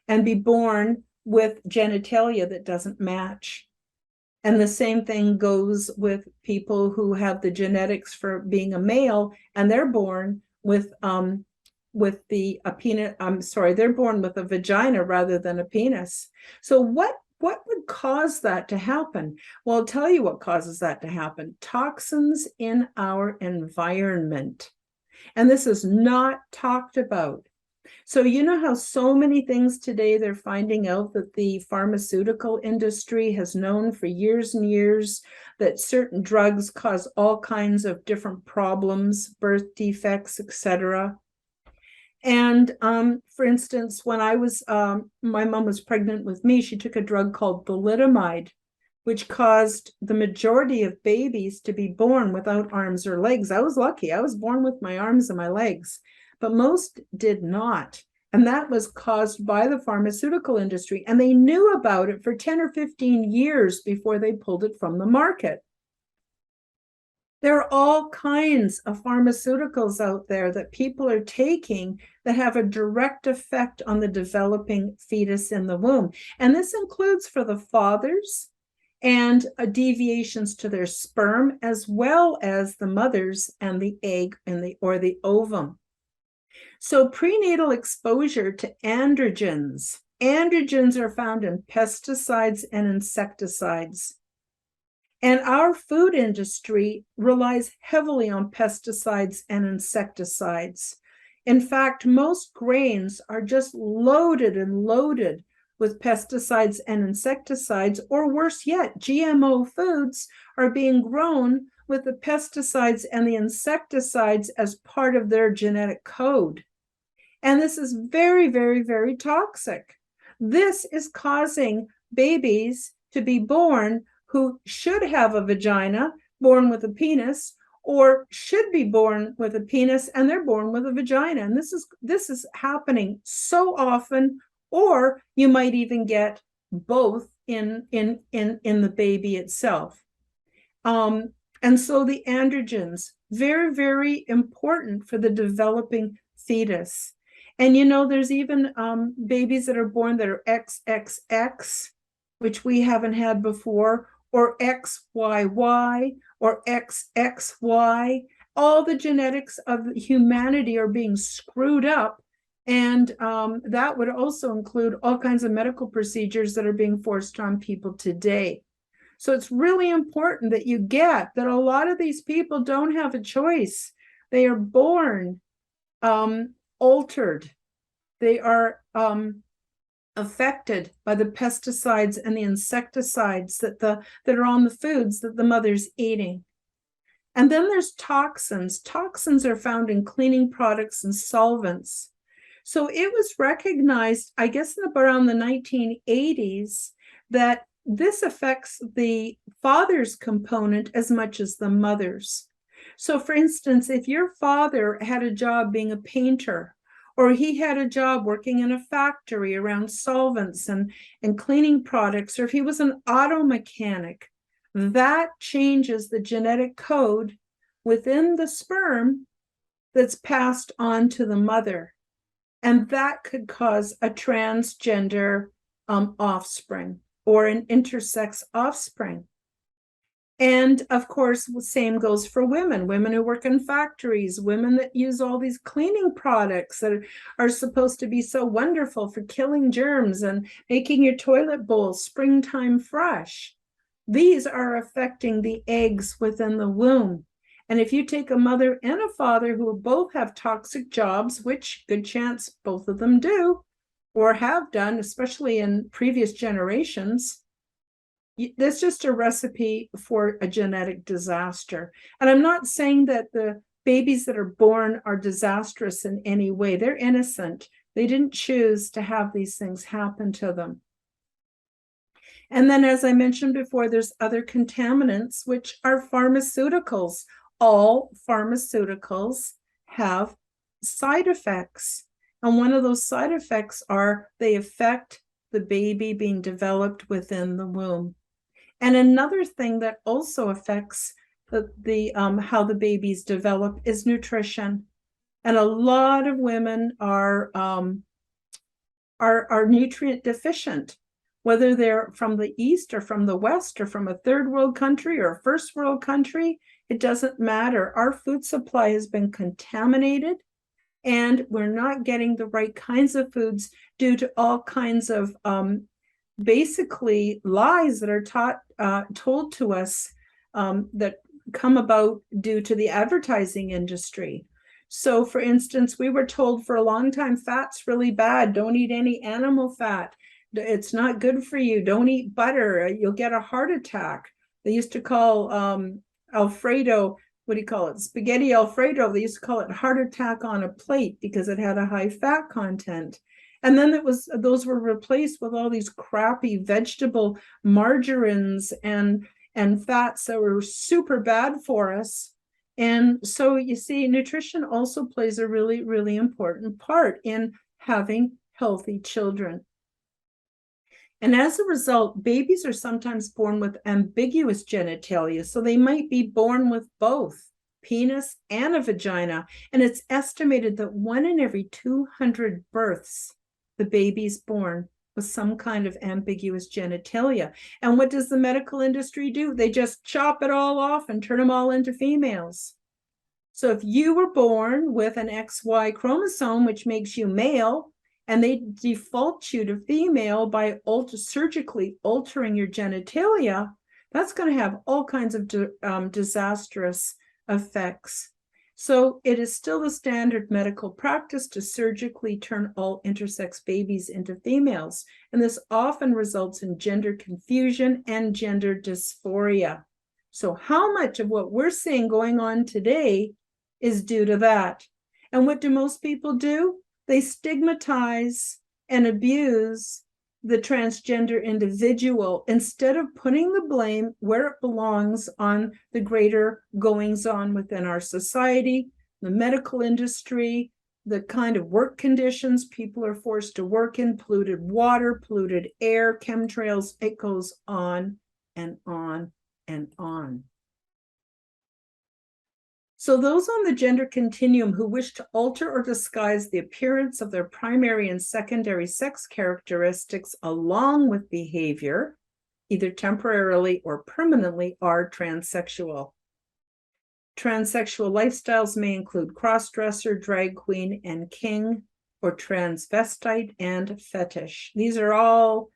and be born with genitalia that doesn't match. And the same thing goes with people who have the genetics for being a male and they're born with a penis. They're born with a vagina rather than a penis. So what would cause that to happen? Well, I'll tell you what causes that to happen. Toxins in our environment. And this is not talked about. So you know how so many things today they're finding out that the pharmaceutical industry has known for years and years that certain drugs cause all kinds of different problems, birth defects, etc. And for instance, when I was, my mom was pregnant with me, she took a drug called thalidomide, which caused the majority of babies to be born without arms or legs. I was lucky. I was born with my arms and my legs, but most did not. And that was caused by the pharmaceutical industry. And they knew about it for 10 or 15 years before they pulled it from the market. There are all kinds of pharmaceuticals out there that people are taking that have a direct effect on the developing fetus in the womb. And this includes for the fathers and deviations to their sperm, as well as the mothers and the egg and the ovum. So prenatal exposure to androgens. Androgens are found in pesticides and insecticides. And our food industry relies heavily on pesticides and insecticides. In fact, most grains are just loaded and loaded with pesticides and insecticides, or worse yet, GMO foods are being grown with the pesticides and the insecticides as part of their genetic code. And this is very, very, very toxic. This is causing babies to be born who should have a vagina, born with a penis, or should be born with a penis and they're born with a vagina. And this is happening so often, or you might even get both in the baby itself. And so the androgens, very, very important for the developing fetus. And you know, there's even babies that are born that are XXX, which we haven't had before, or XYY, or XXY. All the genetics of humanity are being screwed up. And that would also include all kinds of medical procedures that are being forced on people today. So it's really important that you get that a lot of these people don't have a choice. They are born altered. They are affected by the pesticides and the insecticides that are on the foods that the mother's eating. And then there's toxins. Toxins are found in cleaning products and solvents. So it was recognized, I guess, around the 1980s that this affects the father's component as much as the mother's. So for instance, if your father had a job being a painter, or he had a job working in a factory around solvents and cleaning products, or if he was an auto mechanic, that changes the genetic code within the sperm that's passed on to the mother. And that could cause a transgender offspring or an intersex offspring. And of course, the same goes for women who work in factories, women that use all these cleaning products that are supposed to be so wonderful for killing germs and making your toilet bowl springtime fresh. These are affecting the eggs within the womb. And if you take a mother and a father who both have toxic jobs, which good chance both of them do or have done, especially in previous generations, that's just a recipe for a genetic disaster. And I'm not saying that the babies that are born are disastrous in any way. They're innocent. They didn't choose to have these things happen to them. And then, as I mentioned before, there's other contaminants, which are pharmaceuticals. All pharmaceuticals have side effects. And one of those side effects are they affect the baby being developed within the womb. And another thing that also affects the how the babies develop is nutrition. And a lot of women are nutrient deficient, whether they're from the East or from the West or from a third world country or a first world country. It doesn't matter. Our food supply has been contaminated, and we're not getting the right kinds of foods due to all kinds of basically lies that are told to us that come about due to the advertising industry. So, for instance, we were told for a long time, fat's really bad. Don't eat any animal fat. It's not good for you. Don't eat butter. You'll get a heart attack. They used to call Alfredo, what do you call it? Spaghetti Alfredo. They used to call it heart attack on a plate because it had a high fat content. And then those were replaced with all these crappy vegetable margarines and fats that were super bad for us. And so you see, nutrition also plays a really, really important part in having healthy children. And as a result, babies are sometimes born with ambiguous genitalia. So they might be born with both penis and a vagina. And it's estimated that 1 in every 200 births, the baby's born with some kind of ambiguous genitalia. And what does the medical industry do? They just chop it all off and turn them all into females. So if you were born with an XY chromosome, which makes you male, and they default you to female by surgically altering your genitalia, that's going to have all kinds of disastrous effects. So it is still the standard medical practice to surgically turn all intersex babies into females. And this often results in gender confusion and gender dysphoria. So how much of what we're seeing going on today is due to that? And what do most people do? They stigmatize and abuse the transgender individual instead of putting the blame where it belongs on the greater goings on within our society, the medical industry, the kind of work conditions people are forced to work in, polluted water, polluted air, chemtrails. It goes on and on and on. So those on the gender continuum who wish to alter or disguise the appearance of their primary and secondary sex characteristics along with behavior, either temporarily or permanently, are transsexual. Transsexual lifestyles may include crossdresser, drag queen, and king, or transvestite and fetish. These are all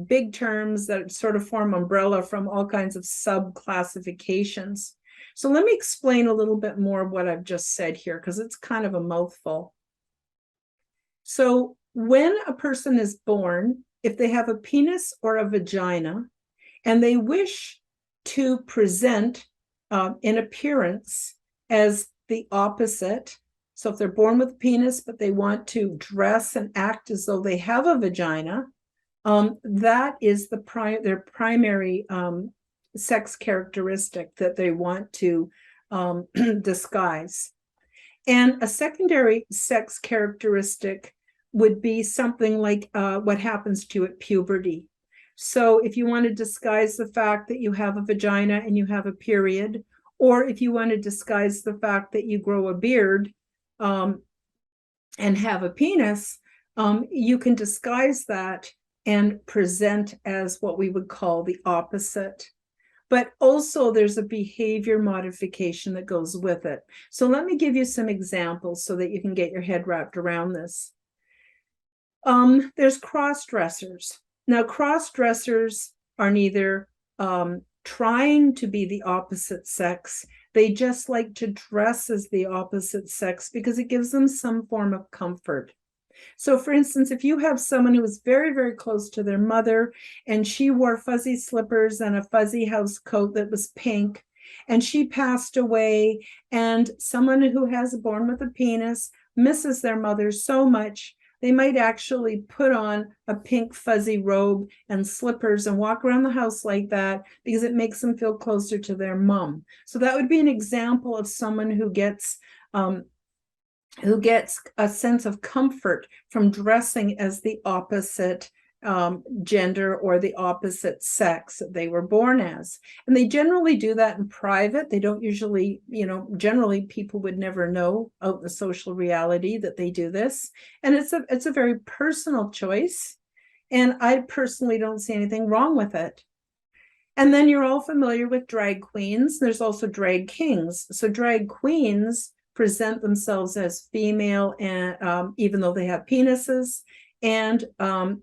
big terms that sort of form umbrella from all kinds of sub-classifications. So let me explain a little bit more of what I've just said here, because it's kind of a mouthful. So when a person is born, if they have a penis or a vagina, and they wish to present in appearance as the opposite, so if they're born with a penis, but they want to dress and act as though they have a vagina, that is their primary sex characteristic that they want to disguise. And a secondary sex characteristic would be something like what happens to you at puberty. So if you want to disguise the fact that you have a vagina and you have a period, or if you want to disguise the fact that you grow a beard and have a penis, you can disguise that and present as what we would call the opposite. But also there's a behavior modification that goes with it. So let me give you some examples so that you can get your head wrapped around this. There's cross-dressers. Now, cross-dressers are neither trying to be the opposite sex. They just like to dress as the opposite sex because it gives them some form of comfort. So for instance, if you have someone who was very, very close to their mother and she wore fuzzy slippers and a fuzzy house coat that was pink, and she passed away, and someone who has born with a penis misses their mother so much They might actually put on a pink fuzzy robe and slippers and walk around the house like that because it makes them feel closer to their mom. So that would be an example of someone who gets a sense of comfort from dressing as the opposite gender or the opposite sex that they were born as. And they generally do that in private. They don't usually, generally people would never know out in the social reality that they do this. And it's a very personal choice. And I personally don't see anything wrong with it. And then you're all familiar with drag queens. There's also drag kings. So drag queens present themselves as female, and even though they have penises, and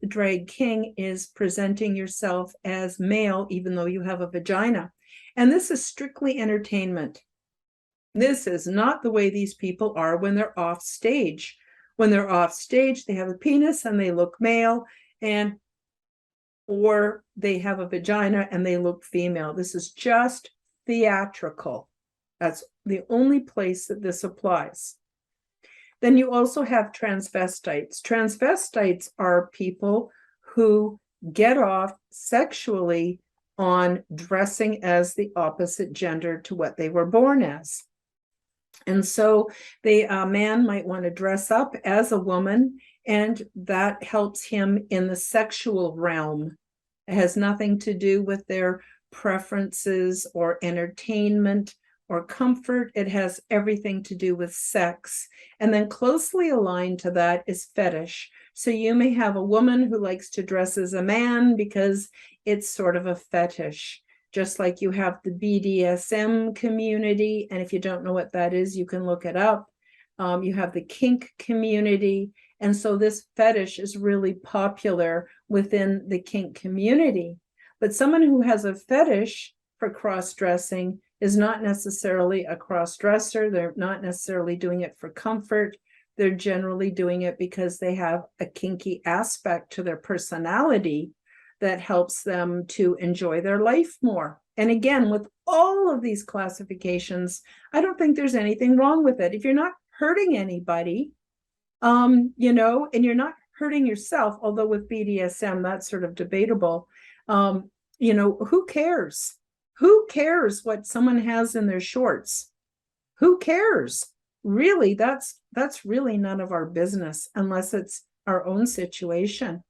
drag king is presenting yourself as male, even though you have a vagina. And this is strictly entertainment. This is not the way these people are when they're off stage. When they're off stage, they have a penis and they look male, or they have a vagina and they look female. This is just theatrical. That's the only place that this applies. Then you also have transvestites. Transvestites are people who get off sexually on dressing as the opposite gender to what they were born as. And so a man might want to dress up as a woman, and that helps him in the sexual realm. It has nothing to do with their preferences or entertainment or comfort. It has everything to do with sex. And then closely aligned to that is fetish. So you may have a woman who likes to dress as a man because it's sort of a fetish, just like you have the BDSM community. And if you don't know what that is, you can look it up. You have the kink community. And so this fetish is really popular within the kink community. But someone who has a fetish for cross-dressing is not necessarily a cross-dresser. They're not necessarily doing it for comfort. They're generally doing it because they have a kinky aspect to their personality that helps them to enjoy their life more. And again, with all of these classifications, I don't think there's anything wrong with it. If you're not hurting anybody, and you're not hurting yourself, although with BDSM, that's sort of debatable, who cares? Who cares what someone has in their shorts? Who cares? Really, that's really none of our business unless it's our own situation.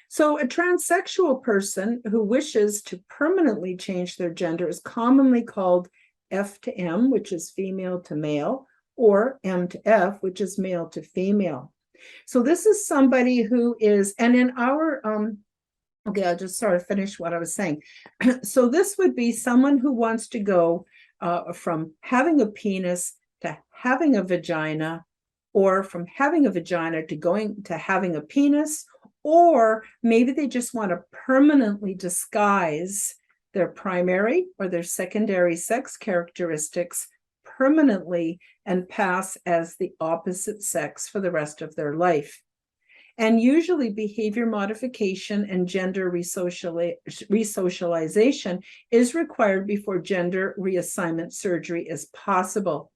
So a transsexual person who wishes to permanently change their gender is commonly called F to M, which is female to male, or M to F, which is male to female. So this is somebody who is, and in our okay, I'll just sort of finish what I was saying. So this would be someone who wants to go from having a penis to having a vagina, or from having a vagina to going to having a penis, or maybe they just want to permanently disguise their primary or their secondary sex characteristics permanently and pass as the opposite sex for the rest of their life. And usually behavior modification and gender resocialization is required before gender reassignment surgery is possible.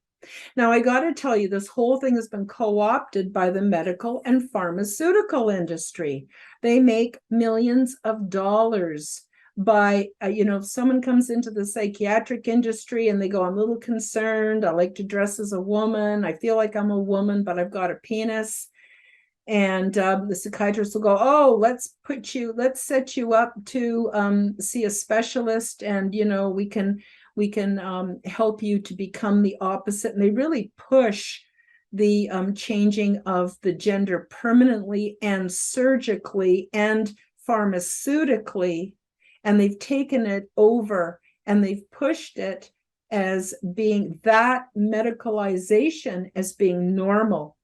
Now, I got to tell you, this whole thing has been co-opted by the medical and pharmaceutical industry. They make millions of dollars by, if someone comes into the psychiatric industry and they go, I'm a little concerned, I like to dress as a woman, I feel like I'm a woman, but I've got a penis. And the psychiatrist will go, oh, let's set you up to see a specialist, and we can help you to become the opposite. And they really push the changing of the gender permanently and surgically and pharmaceutically, and they've taken it over and they've pushed it as being that medicalization as being normal.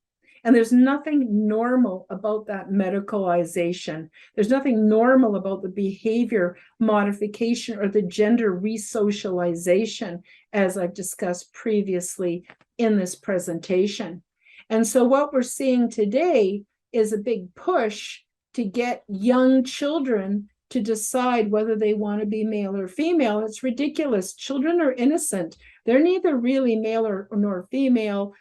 And there's nothing normal about that medicalization. There's nothing normal about the behavior modification or the gender resocialization, as I've discussed previously in this presentation. And so what we're seeing today is a big push to get young children to decide whether they want to be male or female. It's ridiculous. Children are innocent. They're neither really male nor female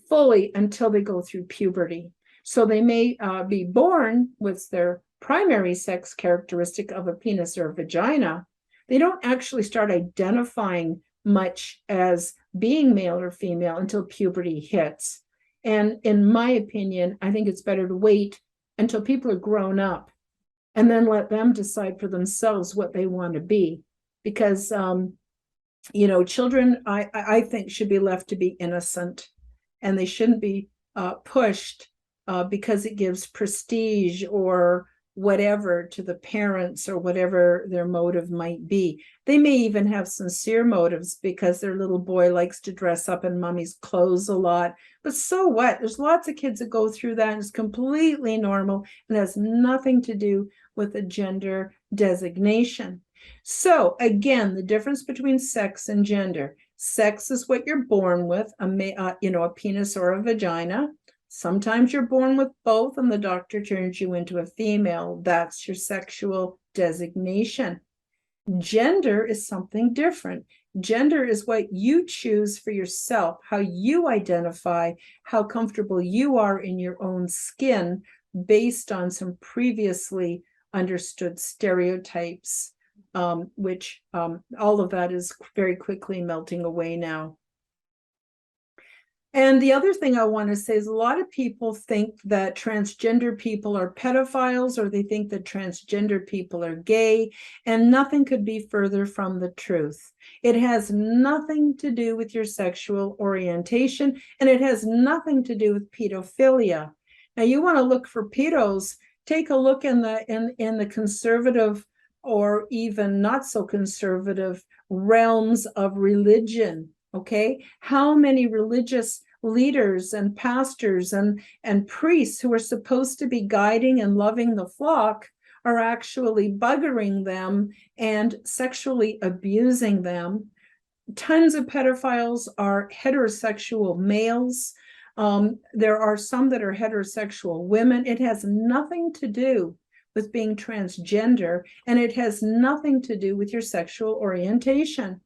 fully until they go through puberty. So they may be born with their primary sex characteristic of a penis or a vagina. They don't actually start identifying much as being male or female until puberty hits. And in my opinion, I think it's better to wait until people are grown up and then let them decide for themselves what they want to be. Because, children, I think, should be left to be innocent, and they shouldn't be pushed because it gives prestige or whatever to the parents or whatever their motive might be. They may even have sincere motives because their little boy likes to dress up in mommy's clothes a lot. But so what? There's lots of kids that go through that, and it's completely normal and has nothing to do with a gender designation. So again, the difference between sex and gender. Sex is what you're born with, a penis or a vagina. Sometimes you're born with both and the doctor turns you into a female. That's your sexual designation. Gender is something different. Gender is what you choose for yourself, how you identify, how comfortable you are in your own skin based on some previously understood stereotypes, which all of that is very quickly melting away now. And the other thing I want to say is a lot of people think that transgender people are pedophiles, or they think that transgender people are gay, and nothing could be further from the truth. It has nothing to do with your sexual orientation, and it has nothing to do with pedophilia. Now, you want to look for pedos, take a look in the conservative or even not so conservative realms of religion. Okay, how many religious leaders and pastors and priests who are supposed to be guiding and loving the flock are actually buggering them and sexually abusing them? Tons of pedophiles are heterosexual males. There are some that are heterosexual women. It has nothing to do with being transgender, and it has nothing to do with your sexual orientation.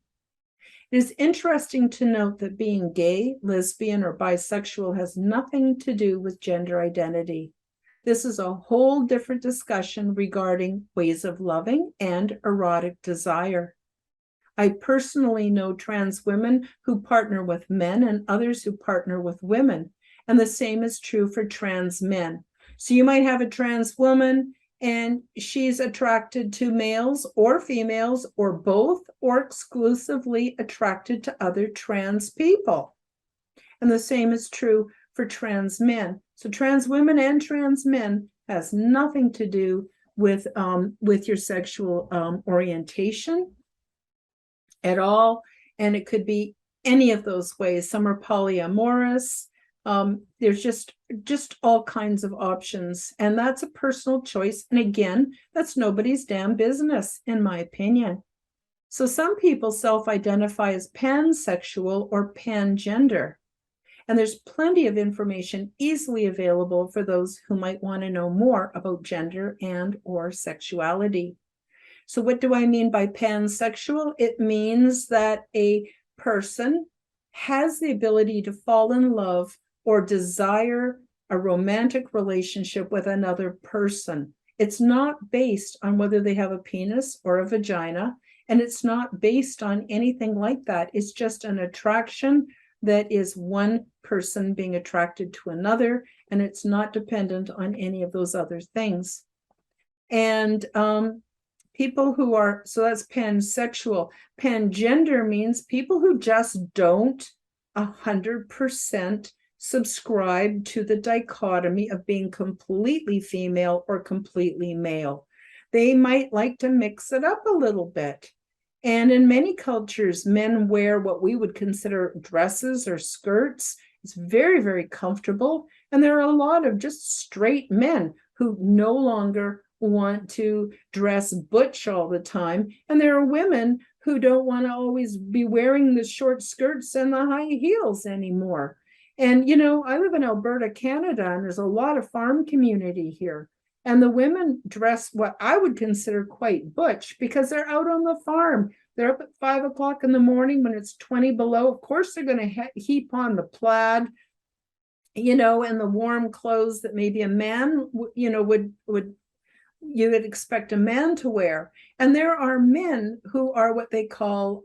It is interesting to note that being gay, lesbian, or bisexual has nothing to do with gender identity. This is a whole different discussion regarding ways of loving and erotic desire. I personally know trans women who partner with men and others who partner with women, and the same is true for trans men. So you might have a trans woman and she's attracted to males or females or both, or exclusively attracted to other trans people. And the same is true for trans men. So trans women and trans men has nothing to do with your sexual orientation at all. And it could be any of those ways. Some are polyamorous. There's just all kinds of options, and that's a personal choice. And again, that's nobody's damn business, in my opinion. So some people self-identify as pansexual or pangender, and there's plenty of information easily available for those who might want to know more about gender and or sexuality. So what do I mean by pansexual? It means that a person has the ability to fall in love or desire a romantic relationship with another person. It's not based on whether they have a penis or a vagina, and it's not based on anything like that. It's just an attraction that is one person being attracted to another, and it's not dependent on any of those other things. And people who are, so that's pansexual. Pangender means people who just don't 100% subscribe to the dichotomy of being completely female or completely male. They might like to mix it up a little bit. And in many cultures, men wear what we would consider dresses or skirts. It's very, very comfortable. And there are a lot of just straight men who no longer want to dress butch all the time. And there are women who don't want to always be wearing the short skirts and the high heels anymore. And, I live in Alberta, Canada, and there's a lot of farm community here. And the women dress what I would consider quite butch because they're out on the farm. They're up at 5 o'clock in the morning when it's 20 below. Of course, they're going to heap on the plaid and the warm clothes that maybe a man, would you would expect a man to wear. And there are men who are what they call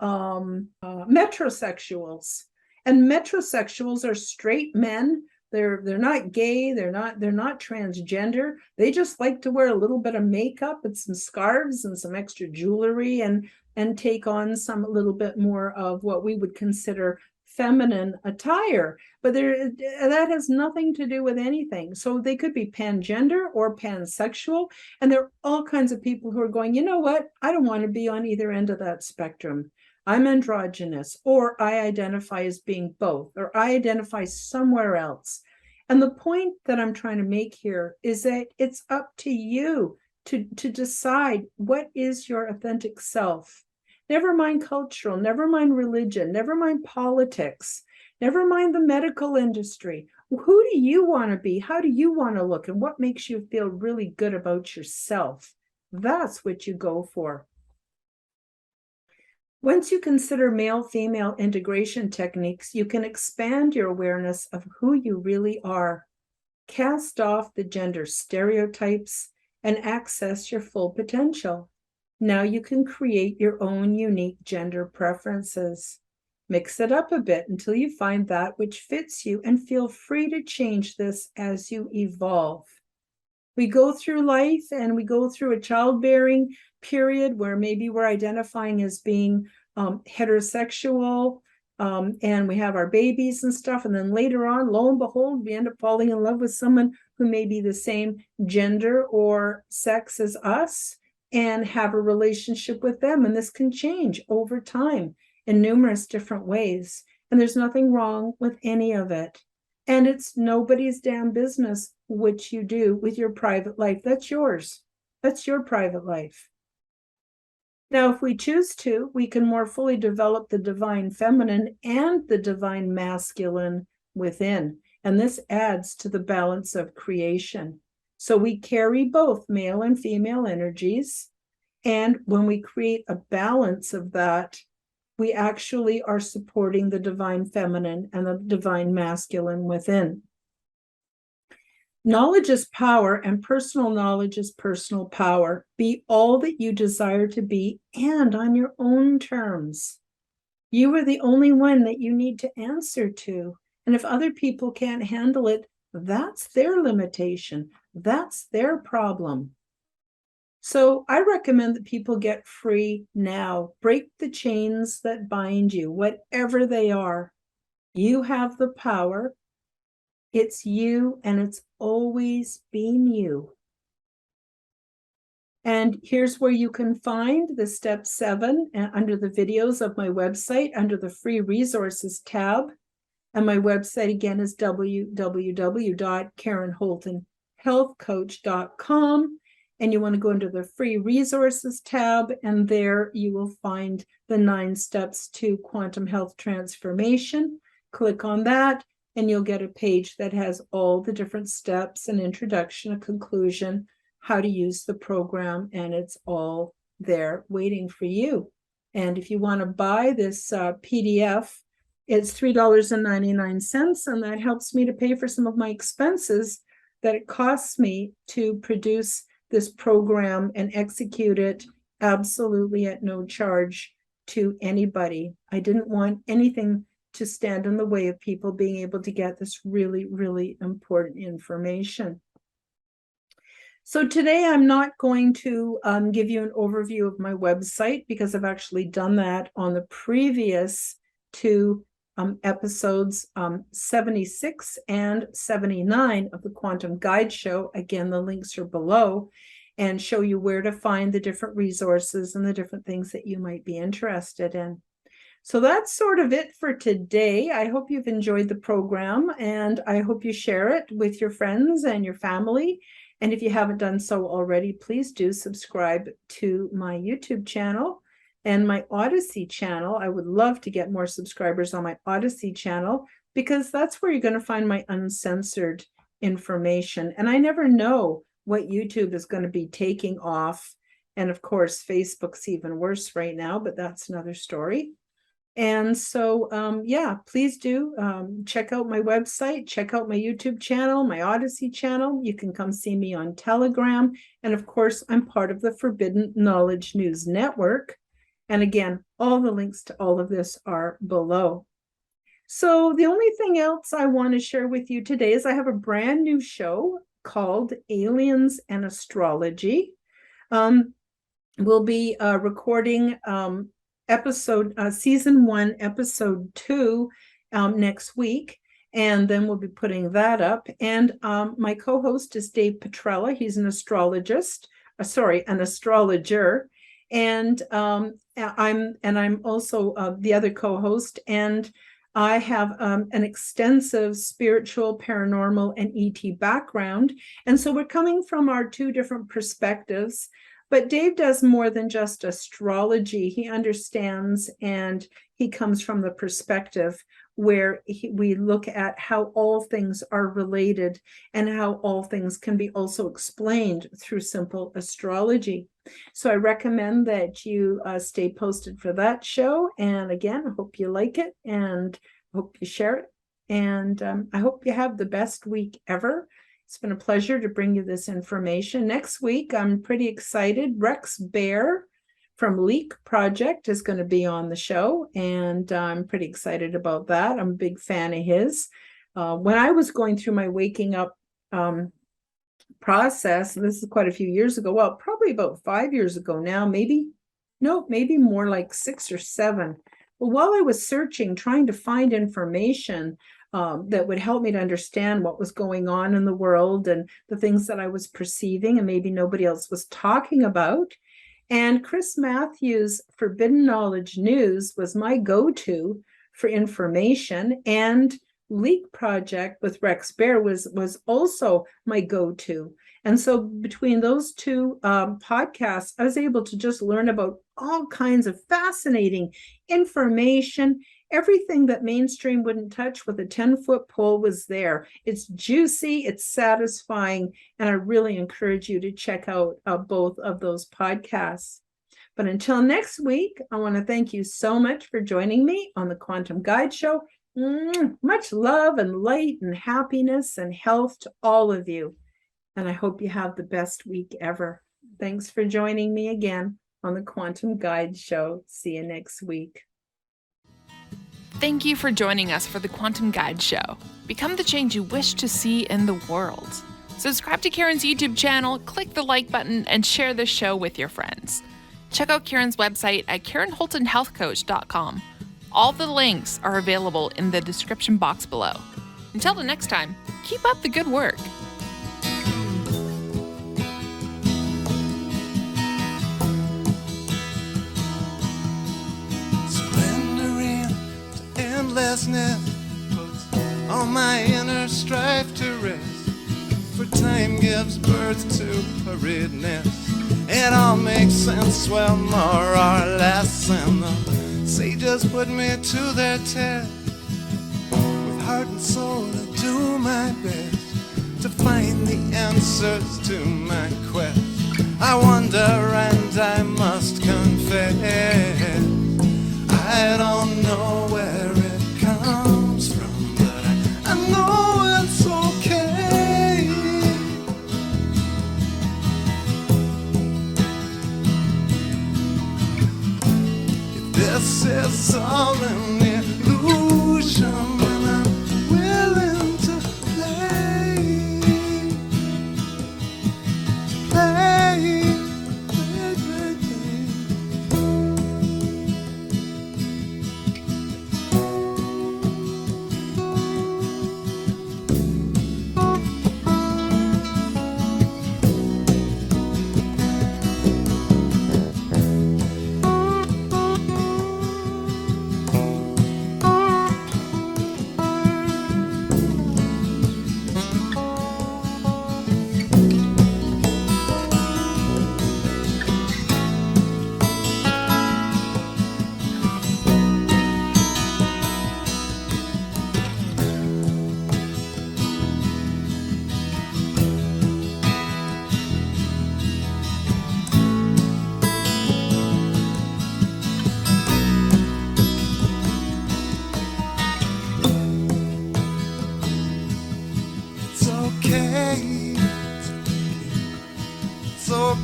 metrosexuals. And metrosexuals are straight men. They're not gay, they're not transgender. They just like to wear a little bit of makeup and some scarves and some extra jewelry and take on some a little bit more of what we would consider feminine attire. But that has nothing to do with anything. So they could be pangender or pansexual. And there are all kinds of people who are going, you know what? I don't want to be on either end of that spectrum. I'm androgynous, or I identify as being both, or I identify somewhere else. And the point that I'm trying to make here is that it's up to you to decide what is your authentic self. Never mind cultural, never mind religion, never mind politics, never mind the medical industry. Who do you want to be? How do you want to look? And what makes you feel really good about yourself? That's what you go for. Once you consider male-female integration techniques, you can expand your awareness of who you really are, cast off the gender stereotypes, and access your full potential. Now you can create your own unique gender preferences. Mix it up a bit until you find that which fits you, and feel free to change this as you evolve. We go through life and we go through a childbearing period where maybe we're identifying as being heterosexual, and we have our babies and stuff. And then later on, lo and behold, we end up falling in love with someone who may be the same gender or sex as us and have a relationship with them. And this can change over time in numerous different ways. And there's nothing wrong with any of it. And it's nobody's damn business what you do with your private life. That's yours. That's your private life. Now, if we choose to, we can more fully develop the divine feminine and the divine masculine within. And this adds to the balance of creation. So we carry both male and female energies. And when we create a balance of that, we actually are supporting the divine feminine and the divine masculine within. Knowledge is power, and personal knowledge is personal power. Be all that you desire to be, and on your own terms. You are the only one that you need to answer to. And if other people can't handle it, that's their limitation. That's their problem. So I recommend that people get free now. Break the chains that bind you, whatever they are. You have the power. It's you, and it's always been you. And here's where you can find the step 7 under the videos of my website, under the free resources tab. And my website again is www.karenholtonhealthcoach.com. And you want to go into the free resources tab, and there you will find the 9 steps to quantum health transformation. Click on that, and you'll get a page that has all the different steps, an introduction, a conclusion, how to use the program, and it's all there waiting for you. And if you want to buy this PDF, it's $3.99, and that helps me to pay for some of my expenses that it costs me to produce this program and execute it absolutely at no charge to anybody. I didn't want anything to stand in the way of people being able to get this really, really important information. So today I'm not going to give you an overview of my website, because I've actually done that on the previous 2 episodes 76 and 79 of the Quantum Guide Show. Again, the links are below, and show you where to find the different resources and the different things that you might be interested in. So that's sort of it for today. I hope you've enjoyed the program, and I hope you share it with your friends and your family. And if you haven't done so already, please do subscribe to my YouTube channel and my Odyssey channel. I would love to get more subscribers on my Odyssey channel, because that's where you're going to find my uncensored information. And I never know what YouTube is going to be taking off. And of course, Facebook's even worse right now, but that's another story. And so, yeah, please do check out my website, check out my YouTube channel, my Odyssey channel. You can come see me on Telegram. And of course, I'm part of the Forbidden Knowledge News Network. And again, all the links to all of this are below. So the only thing else I want to share with you today is I have a brand new show called Aliens and Astrology. We'll be recording season 1, episode 2 next week, and then we'll be putting that up. And my co-host is Dave Petrella. He's an astrologist, an astrologer, and I'm also the other co-host, and I have an extensive spiritual, paranormal, and ET background. And so we're coming from our two different perspectives. But Dave does more than just astrology. He understands, and he comes from the perspective where we look at how all things are related and how all things can be also explained through simple astrology. So I recommend that you stay posted for that show. And again, I hope you like it and I hope you share it. And I hope you have the best week ever. It's been a pleasure to bring you this information. Next week, I'm pretty excited. Rex Bear from Leak Project is going to be on the show, and I'm pretty excited about that. I'm a big fan of his. When I was going through my waking up process, and this is quite a few years ago, well, probably about 5 years ago now, maybe more like 6 or 7. But while I was searching, trying to find information that would help me to understand what was going on in the world and the things that I was perceiving and maybe nobody else was talking about. And Chris Matthews' Forbidden Knowledge News was my go-to for information, and Leak Project with Rex Bear was also my go-to. And so between those two podcasts, I was able to just learn about all kinds of fascinating information. Everything that mainstream wouldn't touch with a 10-foot pole was there. It's juicy, it's satisfying, and I really encourage you to check out both of those podcasts. But until next week, I want to thank you so much for joining me on the Quantum Guide Show. Much love and light and happiness and health to all of you. And I hope you have the best week ever. Thanks for joining me again on the Quantum Guide Show. See you next week. Thank you for joining us for the Quantum Guide Show. Become the change you wish to see in the world. Subscribe to Karen's YouTube channel, click the like button, and share this show with your friends. Check out Karen's website at KarenHoltonHealthCoach.com. All the links are available in the description box below. Until the next time, keep up the good work. Endlessness puts all my inner strife to rest. For time gives birth to hurriedness. It all makes sense, well, more or less. And the sages put me to their test. With heart and soul I do my best to find the answers to my quest. I wonder and I must confess, I don't know where it comes from, but I know it's okay. If this is all an illusion, then I'm willing to play.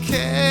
care.